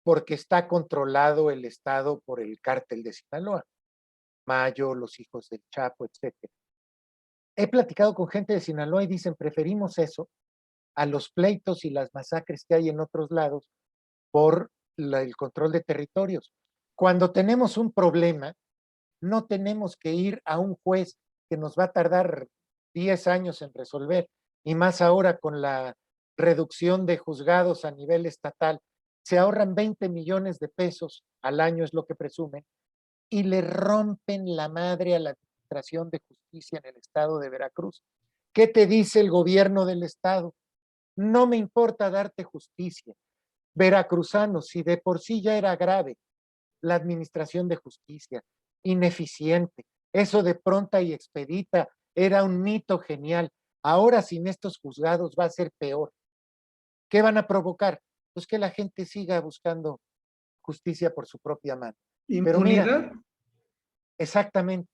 B: porque está controlado el Estado por el cártel de Sinaloa, Mayo, los hijos del Chapo, etc. He platicado con gente de Sinaloa y dicen, preferimos eso a los pleitos y las masacres que hay en otros lados por el control de territorios. Cuando tenemos un problema, no tenemos que ir a un juez que nos va a tardar 10 años en resolver, y más ahora con la reducción de juzgados a nivel estatal, se ahorran 20 millones de pesos al año, es lo que presumen, y le rompen la madre a la administración de justicia en el estado de Veracruz. ¿Qué te dice el gobierno del estado? No me importa darte justicia. Veracruzanos, si de por sí ya era grave la administración de justicia, ineficiente, eso de pronta y expedita era un mito genial. Ahora sin estos juzgados va a ser peor. ¿Qué van a provocar? Pues que la gente siga buscando justicia por su propia mano. Pero mira,
A: ¿Impunidad?
B: exactamente,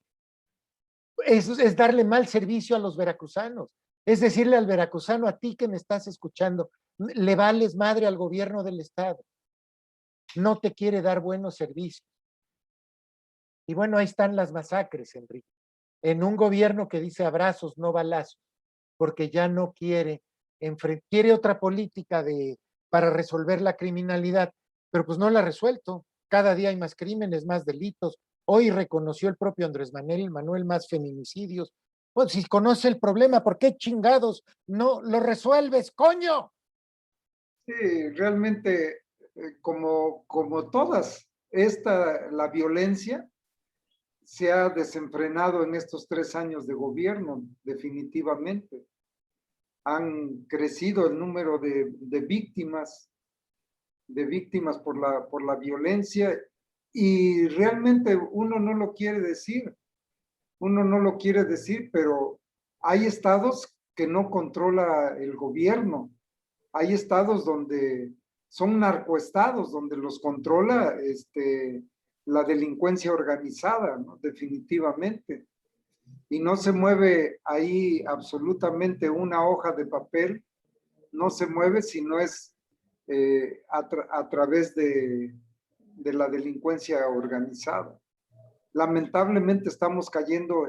B: es darle mal servicio a los veracruzanos. Es decirle al veracruzano, a ti que me estás escuchando, le vales madre al gobierno del estado. No te quiere dar buenos servicios. Y bueno, ahí están las masacres, Enrique. En un gobierno que dice abrazos, no balazos, porque ya no quiere otra política para resolver la criminalidad, pero pues no la ha resuelto. Cada día hay más crímenes, más delitos. Hoy reconoció el propio Andrés Manuel más feminicidios. Pues si conoce el problema, ¿por qué chingados no lo resuelves, coño?
A: Sí, realmente, como todas, la violencia se ha desenfrenado en estos 3 años de gobierno, definitivamente. Han crecido el número de víctimas por la violencia, y realmente uno no lo quiere decir, pero hay estados que no controla el gobierno, hay estados donde son narcoestados, donde los controla la delincuencia organizada, ¿no? Definitivamente. Y no se mueve ahí absolutamente una hoja de papel, no se mueve si no es a través de la delincuencia organizada. Lamentablemente estamos cayendo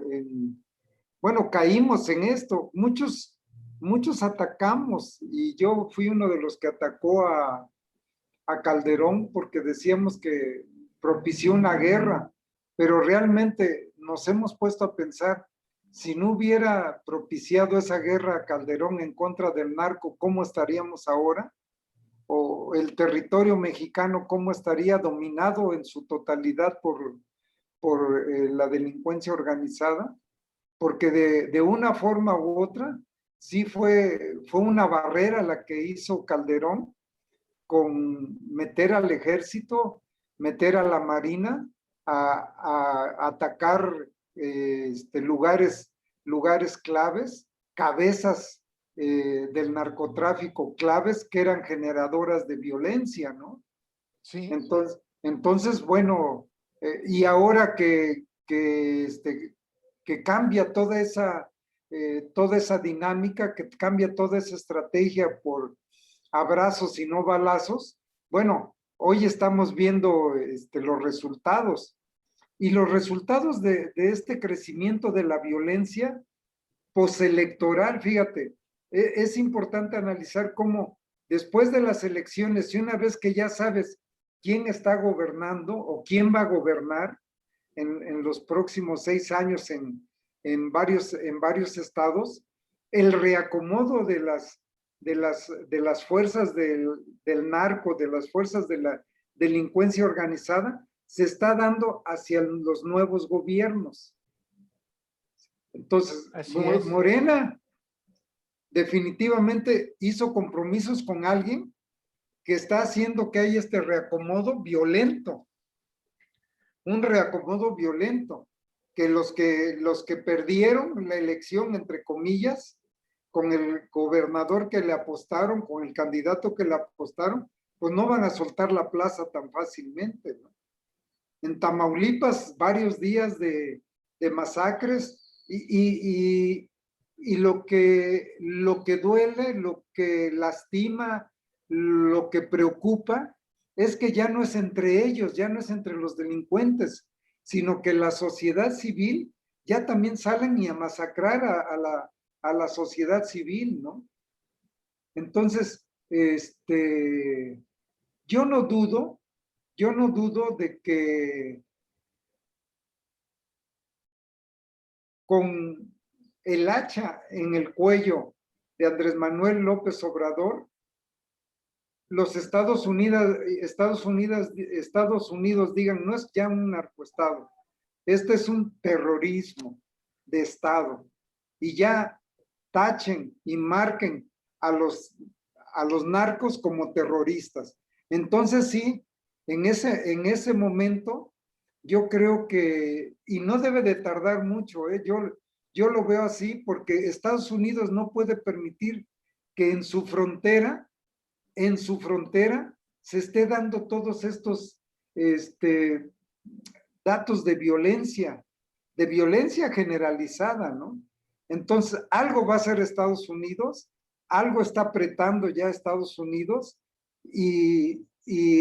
A: caímos en esto. Muchos atacamos, y yo fui uno de los que atacó a Calderón porque decíamos que propició una guerra, pero realmente nos hemos puesto a pensar, si no hubiera propiciado esa guerra a Calderón en contra del narco, ¿cómo estaríamos ahora? O el territorio mexicano, ¿cómo estaría dominado en su totalidad por la delincuencia organizada? Porque de una forma u otra, sí fue una barrera la que hizo Calderón con meter al ejército, meter a la marina a atacar lugares claves, cabezas del narcotráfico claves que eran generadoras de violencia, ¿no?
B: Sí.
A: Entonces, Entonces, bueno, y ahora que cambia toda esa dinámica, que cambia toda esa estrategia por abrazos y no balazos, bueno, hoy estamos viendo los resultados. Y los resultados de este crecimiento de la violencia postelectoral, fíjate, es importante analizar cómo después de las elecciones y una vez que ya sabes quién está gobernando o quién va a gobernar en los próximos 6 años en varios estados, el reacomodo de las fuerzas del narco, de las fuerzas de la delincuencia organizada, se está dando hacia los nuevos gobiernos. Entonces, Morena definitivamente hizo compromisos con alguien que está haciendo que haya este reacomodo violento, un reacomodo violento, que los que perdieron la elección, entre comillas, con el gobernador que le apostaron, con el candidato que le apostaron, pues no van a soltar la plaza tan fácilmente, ¿no? En Tamaulipas, varios días de masacres y lo que duele, lo que lastima, lo que preocupa, es que ya no es entre ellos, ya no es entre los delincuentes, sino que la sociedad civil ya también salen y a masacrar a la sociedad civil, ¿no? Entonces, yo no dudo de que con el hacha en el cuello de Andrés Manuel López Obrador, los Estados Unidos digan, no es ya un narcoestado, este es un terrorismo de Estado, y ya tachen y marquen a los narcos como terroristas. Entonces sí, en ese momento, yo creo que, y no debe de tardar mucho, yo lo veo así, porque Estados Unidos no puede permitir que en su frontera se esté dando todos estos datos de violencia generalizada, ¿no? Entonces, algo va a hacer Estados Unidos, algo está apretando ya Estados Unidos y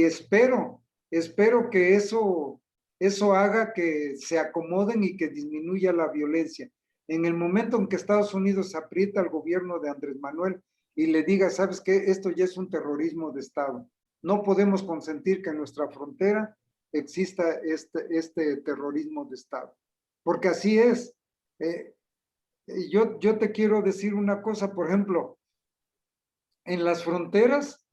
A: espero que eso haga que se acomoden y que disminuya la violencia. En el momento en que Estados Unidos aprieta al gobierno de Andrés Manuel y le diga, ¿sabes qué? Esto ya es un terrorismo de Estado. No podemos consentir que en nuestra frontera exista este terrorismo de Estado. Porque así es. Yo te quiero decir una cosa, por ejemplo, en las fronteras,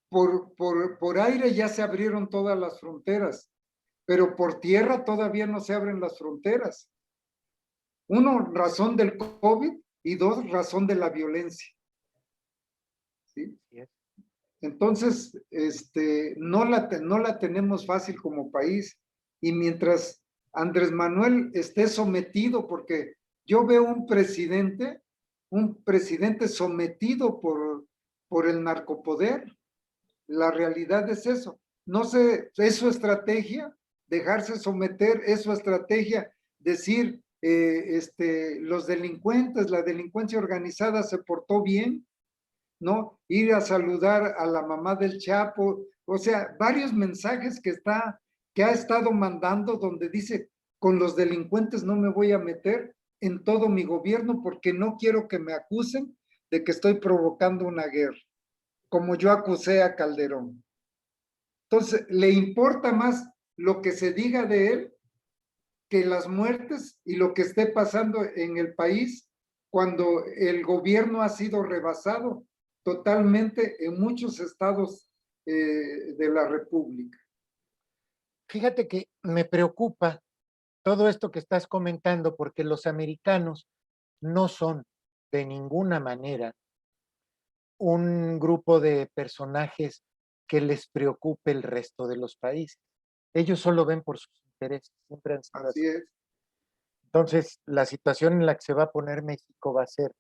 A: por aire ya se abrieron todas las fronteras, pero por tierra todavía no se abren las fronteras. Uno, razón del COVID, y dos, razón de la violencia. ¿Sí? Entonces, no la tenemos fácil como país, y mientras Andrés Manuel esté sometido, porque yo veo un presidente sometido por el narcopoder. La realidad es eso. No sé, es su estrategia dejarse someter, es su estrategia decir, los delincuentes, la delincuencia organizada se portó bien, ¿no? Ir a saludar a la mamá del Chapo, o sea, varios mensajes que ha estado mandando donde dice, con los delincuentes no me voy a meter en todo mi gobierno porque no quiero que me acusen de que estoy provocando una guerra, como yo acusé a Calderón. Entonces, le importa más lo que se diga de él que las muertes y lo que esté pasando en el país cuando el gobierno ha sido rebasado totalmente en muchos estados de la República.
B: Fíjate que me preocupa todo esto que estás comentando porque los americanos no son de ninguna manera un grupo de personajes que les preocupe el resto de los países. Ellos solo ven por sus intereses, siempre han sido
A: así. Es.
B: Entonces, la situación en la que se va a poner México va a ser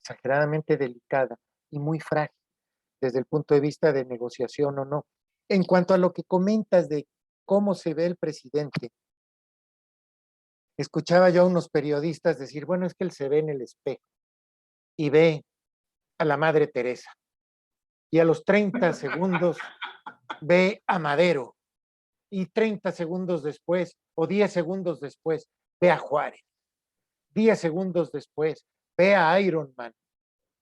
B: exageradamente delicada y muy frágil desde el punto de vista de negociación o no. En cuanto a lo que comentas de cómo se ve el presidente, escuchaba yo a unos periodistas decir, bueno, es que él se ve en el espejo y ve a la Madre Teresa. Y a los 30 segundos ve a Madero. Y 30 segundos después, o 10 segundos después, ve a Juárez. 10 segundos después, ve a Iron Man.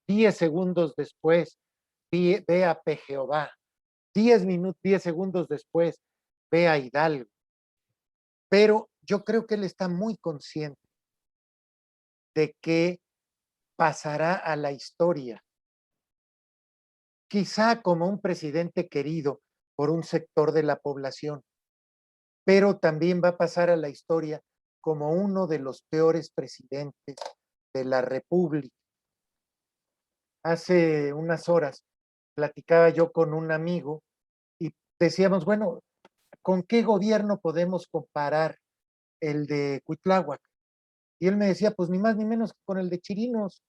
B: 10 segundos después, ve a P. Jehová. 10 segundos después, ve a Hidalgo. Pero yo creo que él está muy consciente de que pasará a la historia, quizá como un presidente querido por un sector de la población, pero también va a pasar a la historia como uno de los peores presidentes de la República. Hace unas horas platicaba yo con un amigo y decíamos, bueno, ¿con qué gobierno podemos comparar el de Cuitláhuac? Y él me decía, pues ni más ni menos que con el de Chirinos.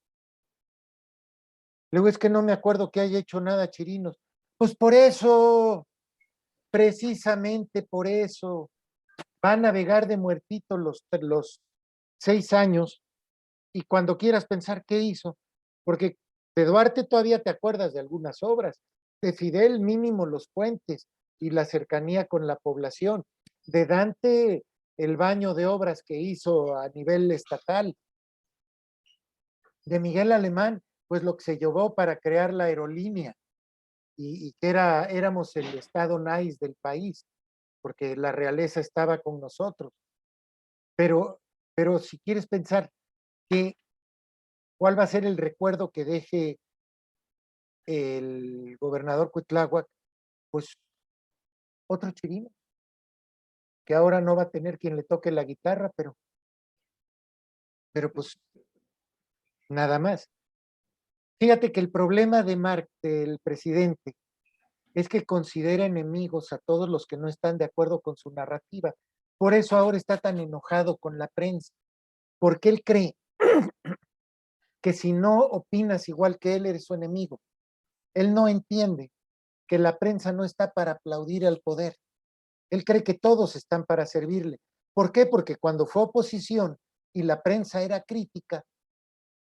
B: Luego es que no me acuerdo que haya hecho nada Chirinos. Pues por eso, precisamente por eso, va a navegar de muertito los 6 años y cuando quieras pensar qué hizo, porque de Duarte todavía te acuerdas de algunas obras, de Fidel mínimo los puentes y la cercanía con la población, de Dante el baño de obras que hizo a nivel estatal, de Miguel Alemán, pues lo que se llevó para crear la aerolínea y que éramos el estado nice del país, porque la realeza estaba con nosotros. Pero, pero si quieres pensar que, cuál va a ser el recuerdo que deje el gobernador Cuitláhuac, pues otro Chirino, que ahora no va a tener quien le toque la guitarra, pero pues nada más. Fíjate que el problema del presidente es que considera enemigos a todos los que no están de acuerdo con su narrativa. Por eso ahora está tan enojado con la prensa, porque él cree que si no opinas igual que él, eres su enemigo. Él no entiende que la prensa no está para aplaudir al poder. Él cree que todos están para servirle. ¿Por qué? Porque cuando fue oposición y la prensa era crítica,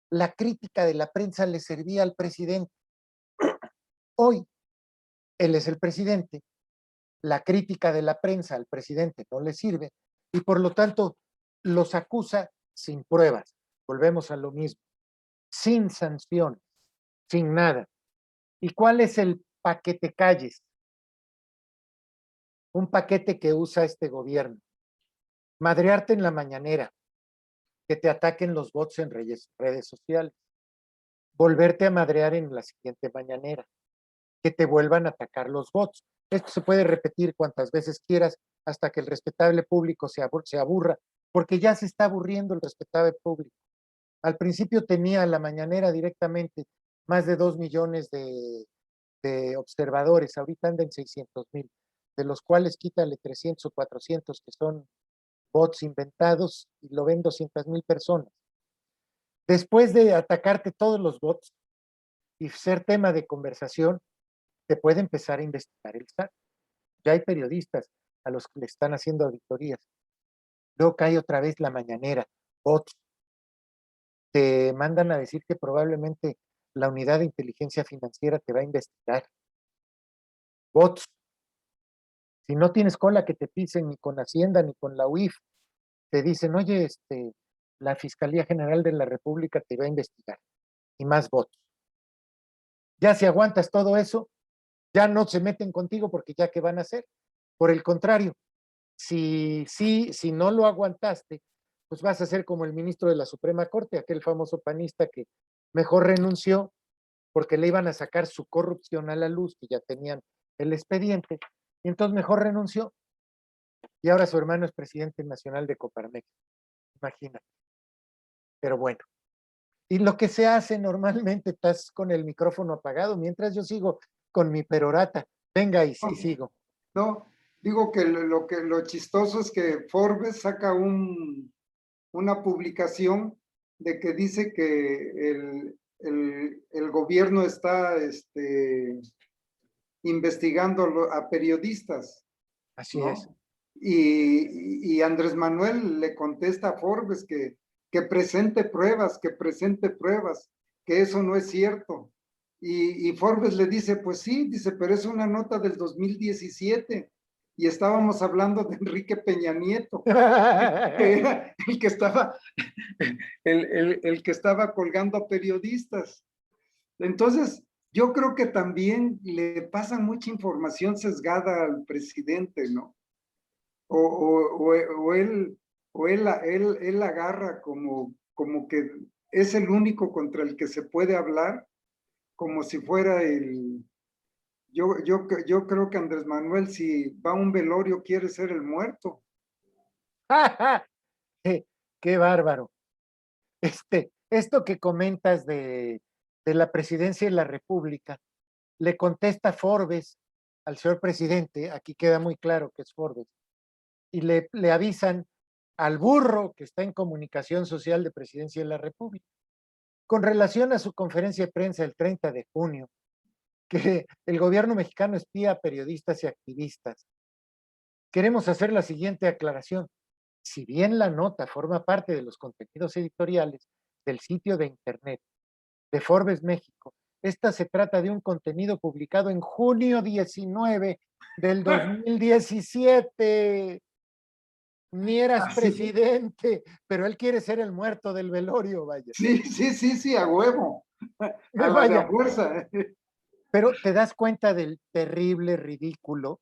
B: la crítica de la prensa le servía al presidente. Hoy, él es el presidente, la crítica de la prensa al presidente no le sirve y por lo tanto los acusa sin pruebas. Volvemos a lo mismo, sin sanciones, sin nada. ¿Y cuál es el paquete calles? Un paquete que usa este gobierno. Madrearte en la mañanera, que te ataquen los bots en redes sociales, volverte a madrear en la siguiente mañanera, que te vuelvan a atacar los bots. Esto se puede repetir cuantas veces quieras hasta que el respetable público se aburra, porque ya se está aburriendo el respetable público. Al principio tenía la mañanera directamente más de 2 millones de observadores, ahorita anda en 600,000, de los cuales quítale 300 o 400 que son bots inventados y lo ven 200,000 personas. Después de atacarte todos los bots y ser tema de conversación, te puede empezar a investigar el SAT. Ya hay periodistas a los que le están haciendo auditorías. Luego cae otra vez la mañanera, bots. Te mandan a decir que probablemente la unidad de inteligencia financiera te va a investigar. Bots. Si no tienes cola que te pisen ni con Hacienda ni con la UIF, te dicen, oye, la Fiscalía General de la República te va a investigar. Y más bots. Ya si aguantas todo eso, ya no se meten contigo porque ya qué van a hacer. Por el contrario, si no lo aguantaste, pues vas a ser como el ministro de la Suprema Corte, aquel famoso panista que mejor renunció porque le iban a sacar su corrupción a la luz, que ya tenían el expediente, y entonces mejor renunció. Y ahora su hermano es presidente nacional de Coparmex. Imagínate. Pero bueno. Y lo que se hace normalmente, estás con el micrófono apagado, mientras yo sigo con mi perorata. Venga y sigo.
A: No, digo que lo chistoso es que Forbes saca una publicación de que dice que el gobierno está investigando a periodistas,
B: Así es.
A: ¿no? y Andrés Manuel le contesta a Forbes que presente pruebas, que eso no es cierto. Y Forbes le dice, pues sí, dice, pero es una nota del 2017 y estábamos hablando de Enrique Peña Nieto, que era el que estaba, el que estaba colgando a periodistas. Entonces, yo creo que también le pasa mucha información sesgada al presidente, ¿no? O él agarra como que es el único contra el que se puede hablar, como si fuera el... Yo creo que Andrés Manuel, si va a un velorio, quiere ser el muerto.
B: Qué bárbaro. Esto que comentas de la presidencia de la República, le contesta Forbes al señor presidente, aquí queda muy claro que es Forbes, y le avisan al burro que está en comunicación social de presidencia de la República, con relación a su conferencia de prensa el 30 de junio, que el gobierno mexicano espía a periodistas y activistas. Queremos hacer la siguiente aclaración. Si bien la nota forma parte de los contenidos editoriales del sitio de internet de Forbes México, esta se trata de un contenido publicado en junio 19 del 2017. Ni eras
A: Así.
B: presidente, pero él quiere ser el muerto del velorio, vaya.
A: Sí, a huevo, a la de a
B: Vaya,
A: fuerza.
B: pero te das cuenta del terrible ridículo.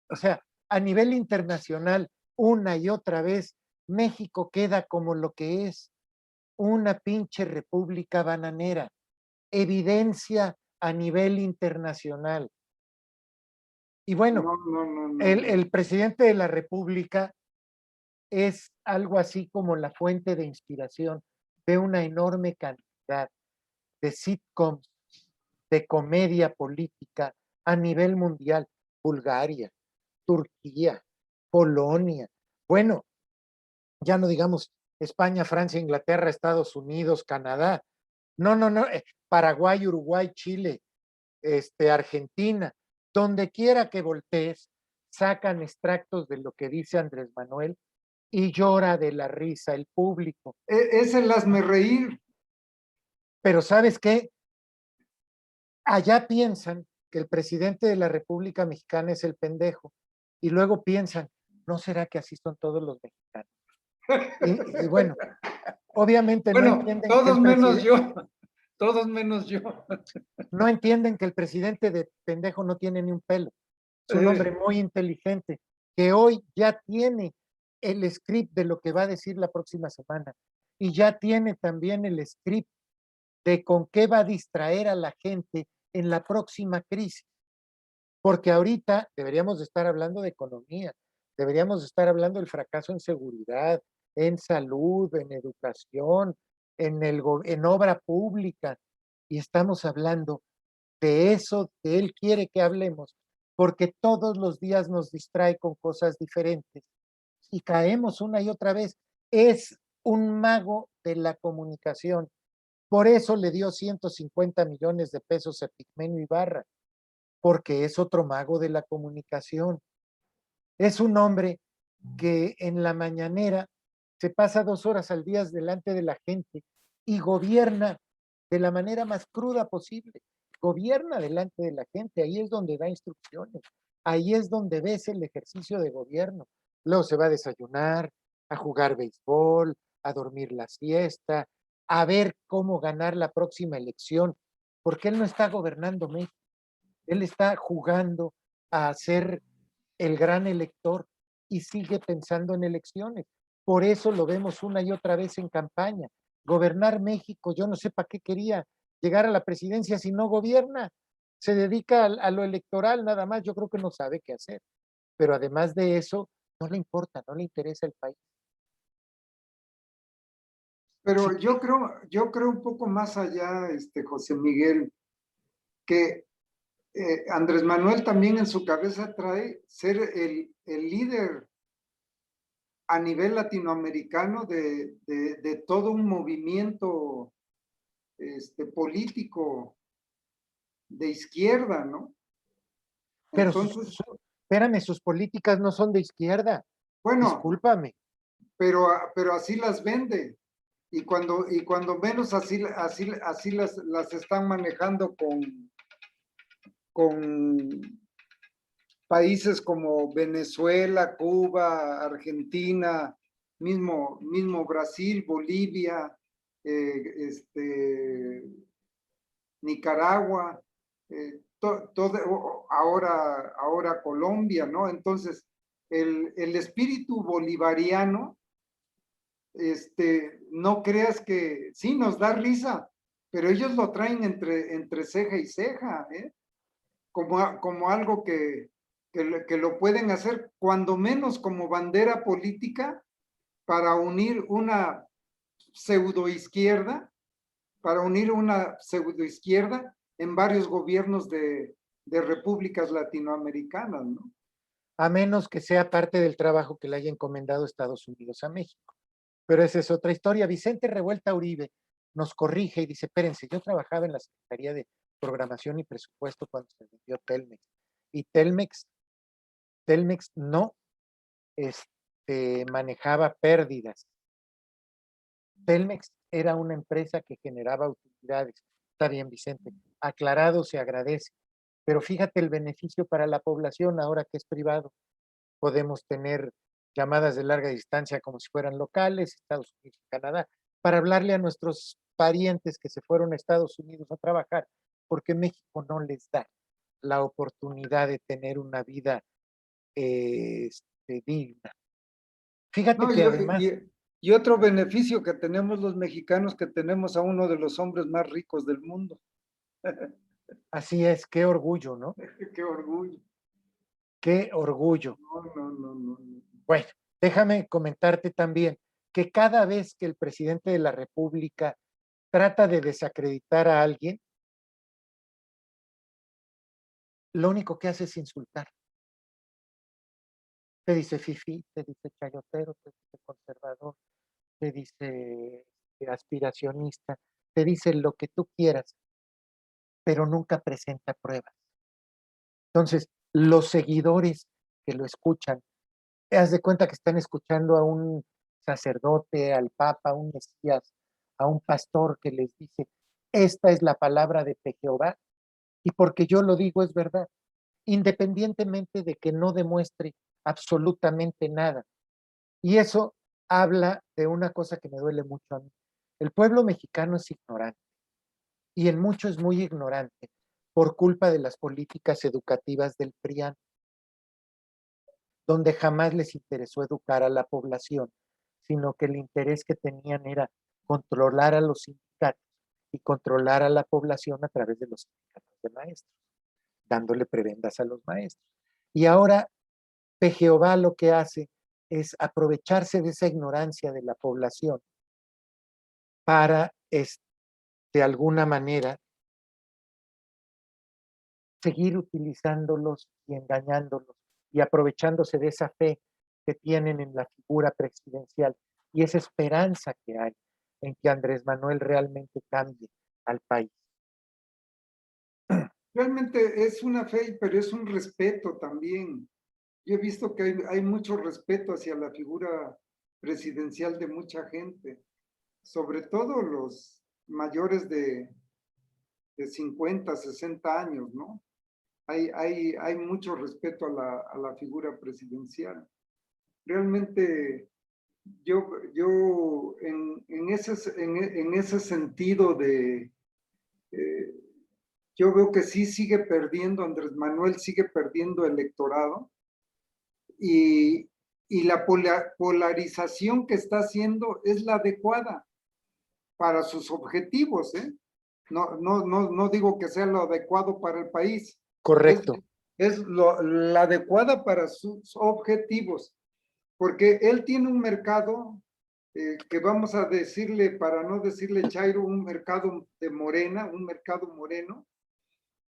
B: O sea, a nivel internacional, una y otra vez, México queda como lo que es, una pinche república bananera. Evidencia a nivel internacional. Y bueno,
A: No.
B: el presidente de la República es algo así como la fuente de inspiración de una enorme cantidad de sitcoms, de comedia política a nivel mundial. Bulgaria, Turquía, Polonia. Bueno, ya no digamos España, Francia, Inglaterra, Estados Unidos, Canadá. No, Paraguay, Uruguay, Chile, Argentina, donde quiera que voltees, sacan extractos de lo que dice Andrés Manuel y llora de la risa el público.
A: Es el hazme reír.
B: Pero ¿sabes qué? Allá piensan que el presidente de la República Mexicana es el pendejo y luego piensan, ¿no será que así son todos los mexicanos? Y bueno, obviamente no
A: Bueno,
B: entienden que
A: todos
B: el
A: menos
B: presidente,
A: yo, todos menos yo.
B: no entienden que el presidente de pendejo no tiene ni un pelo. Es un hombre muy inteligente que hoy ya tiene el script de lo que va a decir la próxima semana y ya tiene también el script de con qué va a distraer a la gente en la próxima crisis. Porque ahorita deberíamos de estar hablando de economía, deberíamos de estar hablando del fracaso en seguridad, en salud, en educación, en obra pública, y estamos hablando de eso que él quiere que hablemos, porque todos los días nos distrae con cosas diferentes y caemos una y otra vez. Es un mago de la comunicación. Por eso le dio 150 millones de pesos a Pigmenio Ibarra, porque es otro mago de la comunicación. Es un hombre que en la mañanera se pasa 2 horas al día delante de la gente y gobierna de la manera más cruda posible. Gobierna delante de la gente, ahí es donde da instrucciones, ahí es donde ves el ejercicio de gobierno. Luego se va a desayunar, a jugar béisbol, a dormir la siesta, a ver cómo ganar la próxima elección, porque él no está gobernando México. Él está jugando a ser el gran elector y sigue pensando en elecciones. Por eso lo vemos una y otra vez en campaña. Gobernar México, yo no sé para qué quería llegar a la presidencia si no gobierna. Se dedica a lo electoral nada más, yo creo que no sabe qué hacer. Pero además de eso, no le importa, no le interesa el país. Sí,
A: Pero yo creo un poco más allá, José Miguel, que Andrés Manuel también en su cabeza trae ser el líder a nivel latinoamericano de todo un movimiento político de izquierda, ¿no?
B: pero
A: Entonces,
B: espérame, sus políticas no son de izquierda.
A: Bueno,
B: Discúlpame.
A: pero así las vende. Y cuando menos así las están manejando con países como Venezuela, Cuba, Argentina, mismo Brasil, Bolivia, Nicaragua, ahora Colombia, ¿no? Entonces, el espíritu bolivariano, no creas que sí nos da risa, pero ellos lo traen entre ceja y ceja, ¿eh? Como algo que lo pueden hacer, cuando menos como bandera política, para unir una pseudoizquierda, en varios gobiernos de repúblicas latinoamericanas, ¿no?
B: A menos que sea parte del trabajo que le haya encomendado Estados Unidos a México. Pero esa es otra historia. Vicente Revuelta Uribe nos corrige y dice, espérense, yo trabajaba en la Secretaría de Programación y Presupuesto cuando se vendió Telmex. Y Telmex no manejaba pérdidas. Telmex era una empresa que generaba utilidades. Está bien, Vicente. Aclarado, se agradece. Pero fíjate el beneficio para la población ahora que es privado. Podemos tener llamadas de larga distancia como si fueran locales, Estados Unidos y Canadá, para hablarle a nuestros parientes que se fueron a Estados Unidos a trabajar, porque México no les da la oportunidad de tener una vida digna. Fíjate
A: No,
B: que además...
A: y otro beneficio que tenemos los mexicanos, que tenemos a uno de los hombres más ricos del mundo.
B: Así es, qué orgullo, ¿no?
A: Qué orgullo.
B: Qué orgullo.
A: No.
B: Bueno, déjame comentarte también que cada vez que el presidente de la República trata de desacreditar a alguien, lo único que hace es insultar. Te dice fifí, te dice chayotero, te dice conservador, te dice aspiracionista, te dice lo que tú quieras, pero nunca presenta pruebas. Entonces, los seguidores que lo escuchan, te das de cuenta que están escuchando a un sacerdote, al papa, a un mesías, a un pastor que les dice, esta es la palabra de Jehová, y porque yo lo digo es verdad, independientemente de que no demuestre absolutamente nada. Y eso habla de una cosa que me duele mucho a mí. El pueblo mexicano es ignorante, y en mucho es muy ignorante por culpa de las políticas educativas del PRIAN, donde jamás les interesó educar a la población, sino que el interés que tenían era controlar a los sindicatos y controlar a la población a través de los sindicatos de maestros, dándole prebendas a los maestros. Y ahora Jehová lo que hace es aprovecharse de esa ignorancia de la población para, de alguna manera, seguir utilizándolos y engañándolos y aprovechándose de esa fe que tienen en la figura presidencial y esa esperanza que hay en que Andrés Manuel realmente cambie al país.
A: Realmente es una fe, pero es un respeto también. Yo he visto que hay mucho respeto hacia la figura presidencial de mucha gente, sobre todo los mayores de 50, 60 años, ¿no? Hay mucho respeto a la figura presidencial. Realmente yo en ese sentido yo veo que sí sigue perdiendo, Andrés Manuel sigue perdiendo electorado, y la polarización que está haciendo es la adecuada para sus objetivos, ¿eh? No digo que sea lo adecuado para el país.
B: Correcto.
A: Es la adecuada para sus objetivos, porque él tiene un mercado que vamos a decirle, para no decirle chairo, un mercado de morena, un mercado moreno,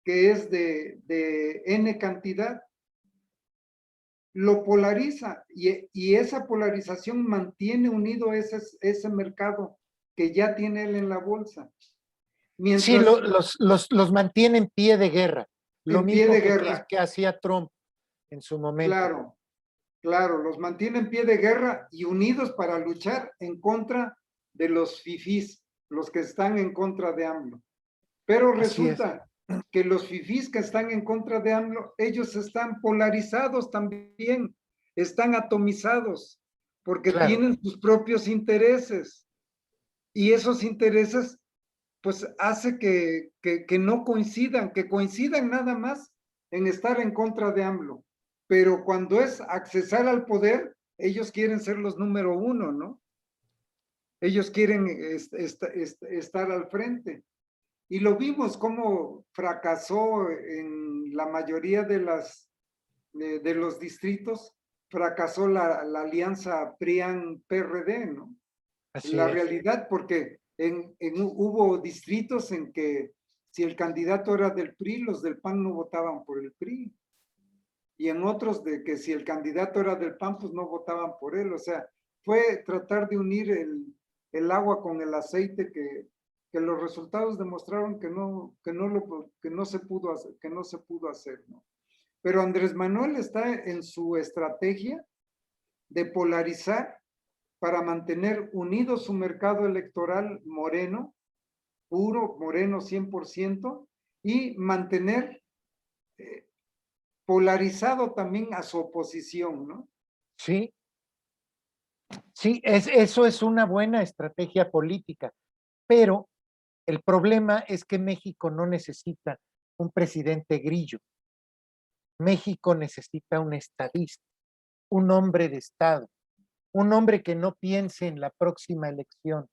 A: que es de N cantidad, lo polariza, y esa polarización mantiene unido ese mercado que ya tiene él en la bolsa.
B: Mientras, sí, los mantiene en pie de guerra. Lo
A: en pie
B: mismo
A: de guerra.
B: que hacía Trump en su momento.
A: Claro. Claro, los mantiene en pie de guerra y unidos para luchar en contra de los fifís, los que están en contra de AMLO. Pero
B: Así es.
A: resulta que los fifís que están en contra de AMLO, ellos están polarizados también, están atomizados, porque
B: Claro,
A: tienen sus propios intereses. Y esos intereses, pues, hace que no coincidan, que coincidan nada más en estar en contra de AMLO. Pero cuando es accesar al poder, ellos quieren ser los número uno, ¿no? Ellos quieren estar al frente. Y lo vimos cómo fracasó en la mayoría de los distritos, fracasó la alianza PRIAN-PRD, ¿no?
B: así
A: La
B: es.
A: realidad, porque hubo distritos en que si el candidato era del PRI, los del PAN no votaban por el PRI. Y en otros de que si el candidato era del PAN, pues no votaban por él. O sea, fue tratar de unir el agua con el aceite que los resultados demostraron que no se pudo hacer, que no se pudo hacer, ¿no? Pero Andrés Manuel está en su estrategia de polarizar para mantener unido su mercado electoral moreno, puro, moreno 100%, y mantener eh, polarizado también a su oposición, ¿no?
B: Sí, sí, eso es una buena estrategia política, pero el problema es que México no necesita un presidente grillo. México necesita un estadista, un hombre de Estado, un hombre que no piense en la próxima elección,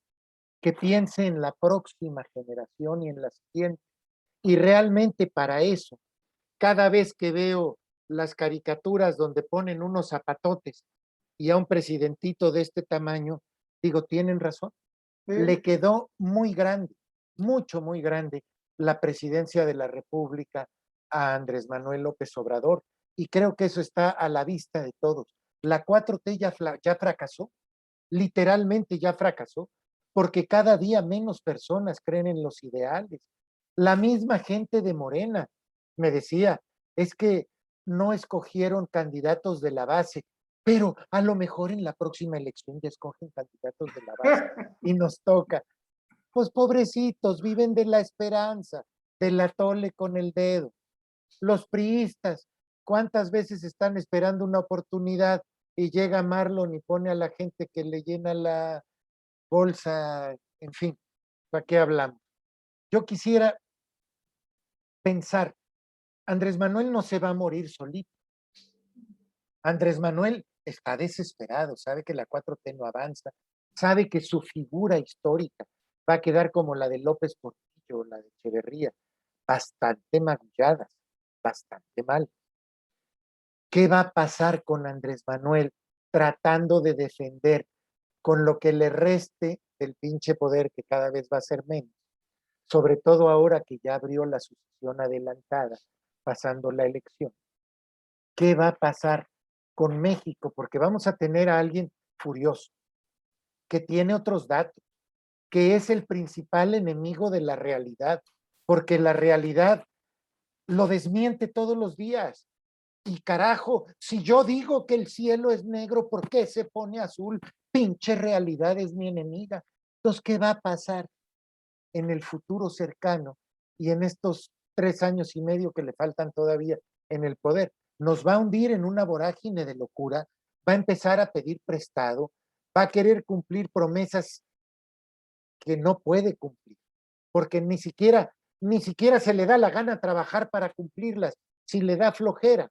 B: que piense en la próxima generación y en la siguiente. Y realmente para eso, cada vez que veo las caricaturas donde ponen unos zapatotes y a un presidentito de este tamaño, digo, tienen razón. Le quedó muy grande, mucho, muy grande la presidencia de la República a Andrés Manuel López Obrador. Y creo que eso está a la vista de todos. La 4T ya fracasó, literalmente ya fracasó, porque cada día menos personas creen en los ideales. La misma gente de Morena me decía, es que no escogieron candidatos de la base, pero a lo mejor en la próxima elección ya escogen candidatos de la base y nos toca. Pues pobrecitos, viven de la esperanza, del atole con el dedo. Los priistas, ¿cuántas veces están esperando una oportunidad y llega Marlon y pone a la gente que le llena la bolsa? En fin, ¿para qué hablamos? Yo quisiera pensar, Andrés Manuel no se va a morir solito. Andrés Manuel está desesperado, sabe que la 4T no avanza, sabe que su figura histórica va a quedar como la de López Portillo, la de Echeverría, bastante magulladas, bastante mal. ¿Qué va a pasar con Andrés Manuel tratando de defender con lo que le reste del pinche poder que cada vez va a ser menos? Sobre todo ahora que ya abrió la sucesión adelantada, pasando la elección. ¿Qué va a pasar con México? Porque vamos a tener a alguien furioso, que tiene otros datos, que es el principal enemigo de la realidad, porque la realidad lo desmiente todos los días. Y carajo, si yo digo que el cielo es negro, ¿por qué se pone azul? Pinche realidad es mi enemiga. Entonces, ¿qué va a pasar en el futuro cercano y en estos 3 años y medio que le faltan todavía en el poder? Nos va a hundir en una vorágine de locura, va a empezar a pedir prestado, va a querer cumplir promesas que no puede cumplir, porque ni siquiera se le da la gana trabajar para cumplirlas, si le da flojera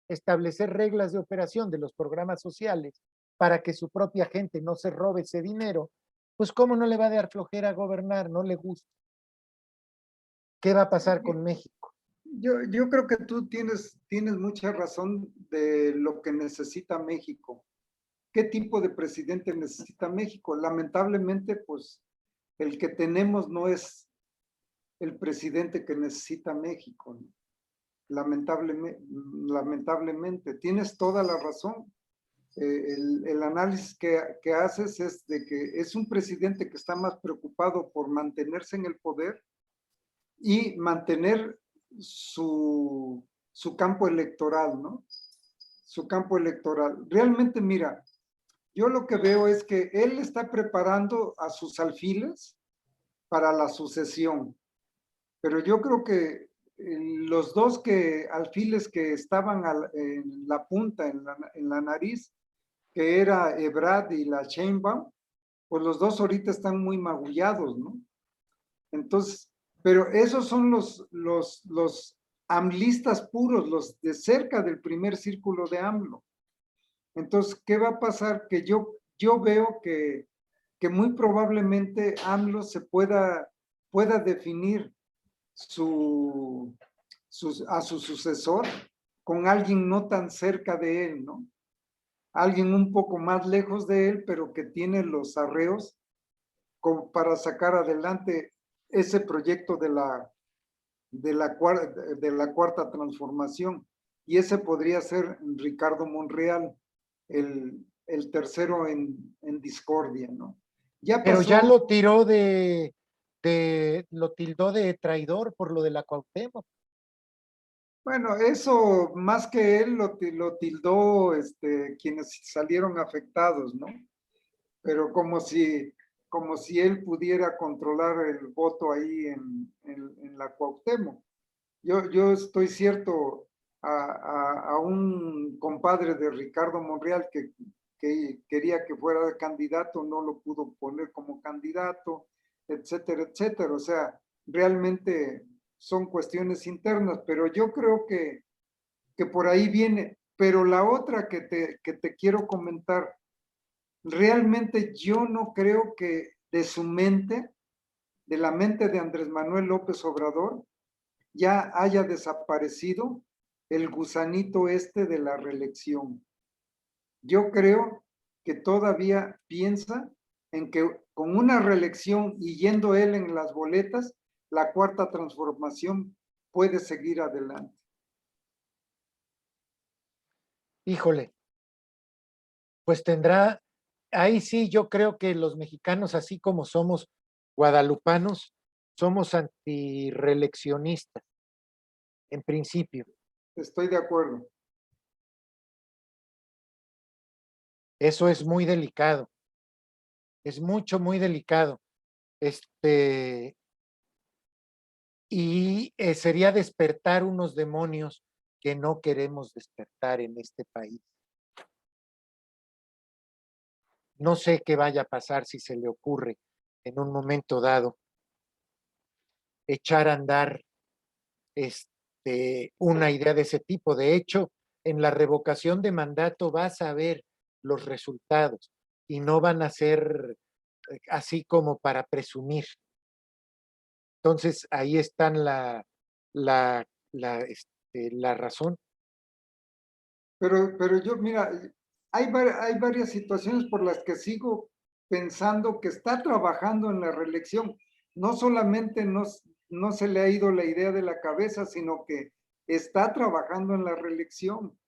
B: establecer reglas de operación de los programas sociales para que su propia gente no se robe ese dinero, pues cómo no le va a dar flojera gobernar, no le gusta. ¿Qué va a pasar con México?
A: Yo creo que tú tienes mucha razón de lo que necesita México. ¿Qué tipo de presidente necesita México? Lamentablemente, pues el que tenemos no es el presidente que necesita México, ¿no? Lamentablemente, tienes toda la razón. El análisis que haces es de que es un presidente que está más preocupado por mantenerse en el poder y mantener su campo electoral, ¿no? su campo electoral. Realmente, mira, yo lo que veo es que él está preparando a sus alfiles para la sucesión, pero yo creo que los dos alfiles que estaban en la punta, en la nariz, que era Ebrard y la Sheinbaum, pues los dos ahorita están muy magullados, ¿no? Entonces, pero esos son los amlistas puros, los de cerca del primer círculo de AMLO. Entonces, ¿qué va a pasar? Que yo veo que muy probablemente AMLO pueda definir a su sucesor con alguien no tan cerca de él, ¿no? Alguien un poco más lejos de él, pero que tiene los arreos como para sacar adelante ese proyecto de la cuarta transformación. Y ese podría ser Ricardo Monreal, el tercero en discordia, ¿no? Ya
B: Pero
A: pasó.
B: ya lo tiró lo tildó de traidor por lo de la Cuauhtémoc.
A: Bueno, eso más que él lo tildó quienes salieron afectados, ¿no? Pero como si él pudiera controlar el voto ahí en la Cuauhtémoc. Yo estoy cierto a un compadre de Ricardo Monreal que quería que fuera candidato, no lo pudo poner como candidato, etcétera, etcétera. O sea, realmente son cuestiones internas, pero yo creo que por ahí viene. Pero la otra que te quiero comentar, realmente yo no creo que de su mente, de la mente de Andrés Manuel López Obrador, ya haya desaparecido el gusanito de la reelección. Yo creo que todavía piensa en que con una reelección y yendo él en las boletas, la cuarta transformación puede seguir adelante.
B: Híjole, pues tendrá, ahí sí yo creo que los mexicanos, así como somos guadalupanos, somos antireeleccionistas, en principio.
A: Estoy de acuerdo.
B: Eso es muy delicado. Es muy delicado. Y sería despertar unos demonios que no queremos despertar en este país. No sé qué vaya a pasar si se le ocurre en un momento dado echar a andar una idea de ese tipo. De hecho, en la revocación de mandato vas a ver los resultados y no van a ser así como para presumir. Entonces, ahí están la razón.
A: Pero yo, mira, hay varias situaciones por las que sigo pensando que está trabajando en la reelección. No solamente no se le ha ido la idea de la cabeza, sino que está trabajando en la reelección.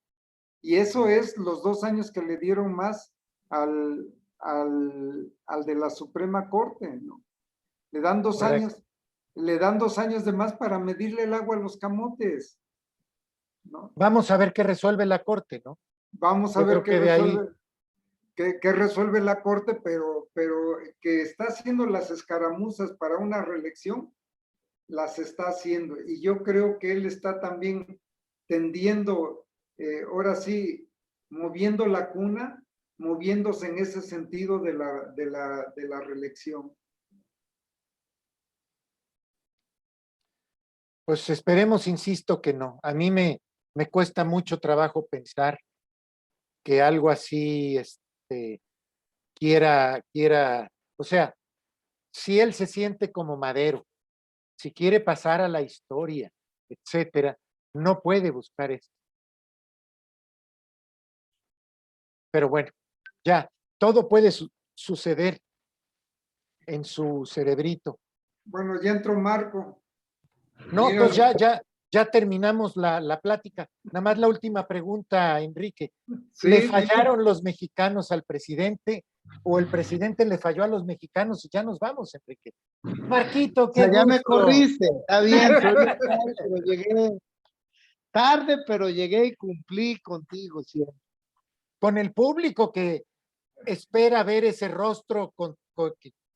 A: Y eso es los 2 años que le dieron más al de la Suprema Corte, ¿no? Le dan 2 años, de más para medirle el agua a los camotes, ¿no?
B: Vamos a ver qué resuelve la Corte, ¿no?
A: Vamos a
B: Yo
A: ver
B: creo que de ahí
A: qué resuelve la Corte, pero que está haciendo las escaramuzas para una reelección, las está haciendo. Y yo creo que él está también tendiendo, ahora sí, moviendo la cuna, moviéndose en ese sentido de la reelección.
B: pues esperemos, insisto, que no. A mí me cuesta mucho trabajo pensar que algo así quiera, o sea, si él se siente como Madero, si quiere pasar a la historia, etcétera, no puede buscar esto. Pero bueno, ya, todo puede suceder en su cerebrito.
A: Bueno, ya entró Marco.
B: No, pues ya terminamos la plática. Nada más la última pregunta, Enrique. ¿Le
A: Sí,
B: fallaron los mexicanos al presidente o el presidente le falló a los mexicanos? Y ya nos vamos, Enrique. Marquito,
C: O
B: qué
C: sea, ya me
B: gusto.
C: corriste. Está bien, soy local, pero llegué Tarde, pero llegué y cumplí contigo siempre.
B: Con el público que espera ver ese rostro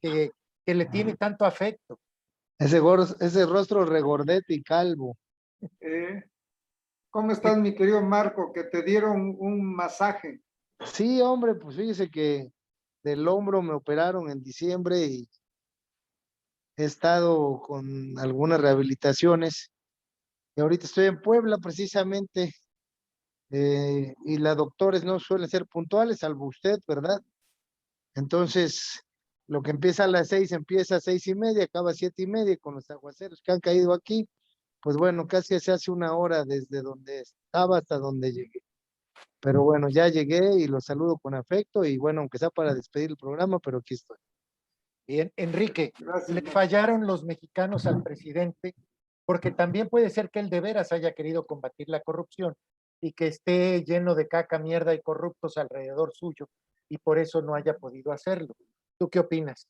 B: que le tiene tanto afecto.
C: Ese rostro regordete y calvo.
A: ¿Cómo estás, mi querido Marco? Que te dieron un masaje.
C: Sí, hombre, pues fíjese que del hombro me operaron en diciembre y he estado con algunas rehabilitaciones. Y ahorita estoy en Puebla precisamente, y las doctores no suelen ser puntuales, salvo usted, ¿verdad? Entonces, lo que empieza a las 6 empieza a 6:30, acaba a 7:30, y con los aguaceros que han caído aquí, pues bueno, casi se hace una hora desde donde estaba hasta donde llegué. Pero bueno, ya llegué y los saludo con afecto y bueno, aunque sea para despedir el programa, pero aquí estoy.
B: Bien, Enrique,
A: Gracias,
B: le
A: Marco.
B: fallaron los mexicanos al presidente porque también puede ser que él de veras haya querido combatir la corrupción y que esté lleno de caca, mierda y corruptos alrededor suyo y por eso no haya podido hacerlo. ¿Tú qué opinas?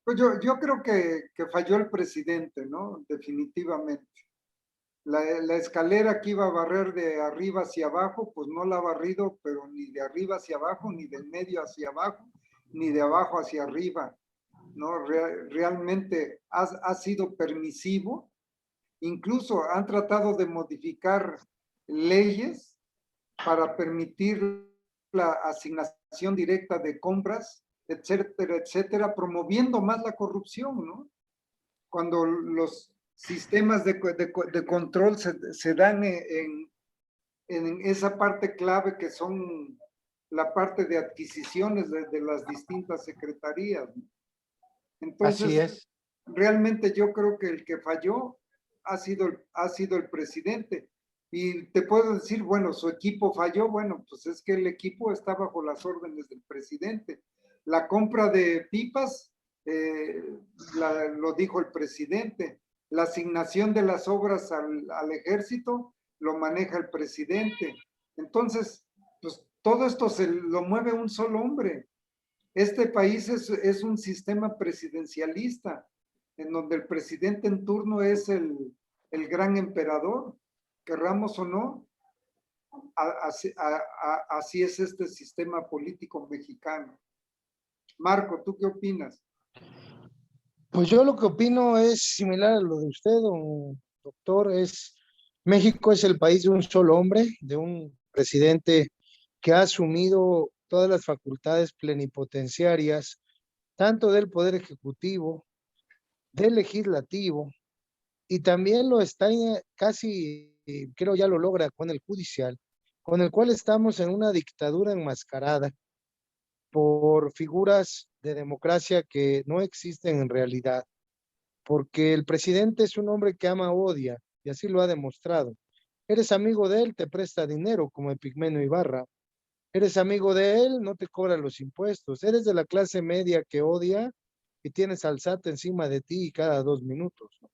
A: Pues yo creo que falló el presidente, ¿no? Definitivamente. La escalera que iba a barrer de arriba hacia abajo, pues no la ha barrido, pero ni de arriba hacia abajo, ni del medio hacia abajo, ni de abajo hacia arriba, ¿no? Realmente ha sido permisivo. Incluso han tratado de modificar leyes para permitir la asignación directa de compras, etcétera, etcétera, promoviendo más la corrupción, ¿no? Cuando los sistemas de control se dan en esa parte clave que son la parte de adquisiciones de las distintas secretarías.
B: Así
A: Entonces,
B: es.
A: realmente yo creo que el que falló ha sido el presidente. Y te puedo decir, bueno, su equipo falló, bueno, pues es que el equipo está bajo las órdenes del presidente. La compra de pipas, lo dijo el presidente. La asignación de las obras al ejército lo maneja el presidente. Entonces, pues todo esto se lo mueve un solo hombre. Este país es un sistema presidencialista, en donde el presidente en turno es el gran emperador, querramos o no, así es este sistema político mexicano. Marco, ¿tú qué opinas?
C: Pues yo lo que opino es similar a lo de usted, doctor, México es el país de un solo hombre, de un presidente que ha asumido todas las facultades plenipotenciarias, tanto del Poder Ejecutivo, del Legislativo, y también lo está casi, creo ya lo logra con el Judicial, con el cual estamos en una dictadura enmascarada por figuras de democracia que no existen en realidad, porque el presidente es un hombre que ama, odia, y así lo ha demostrado. Eres amigo de él, te presta dinero, como Epigmenio Ibarra. Eres amigo de él, no te cobra los impuestos. Eres de la clase media que odia y tienes al SAT encima de ti cada 2 minutos, ¿no?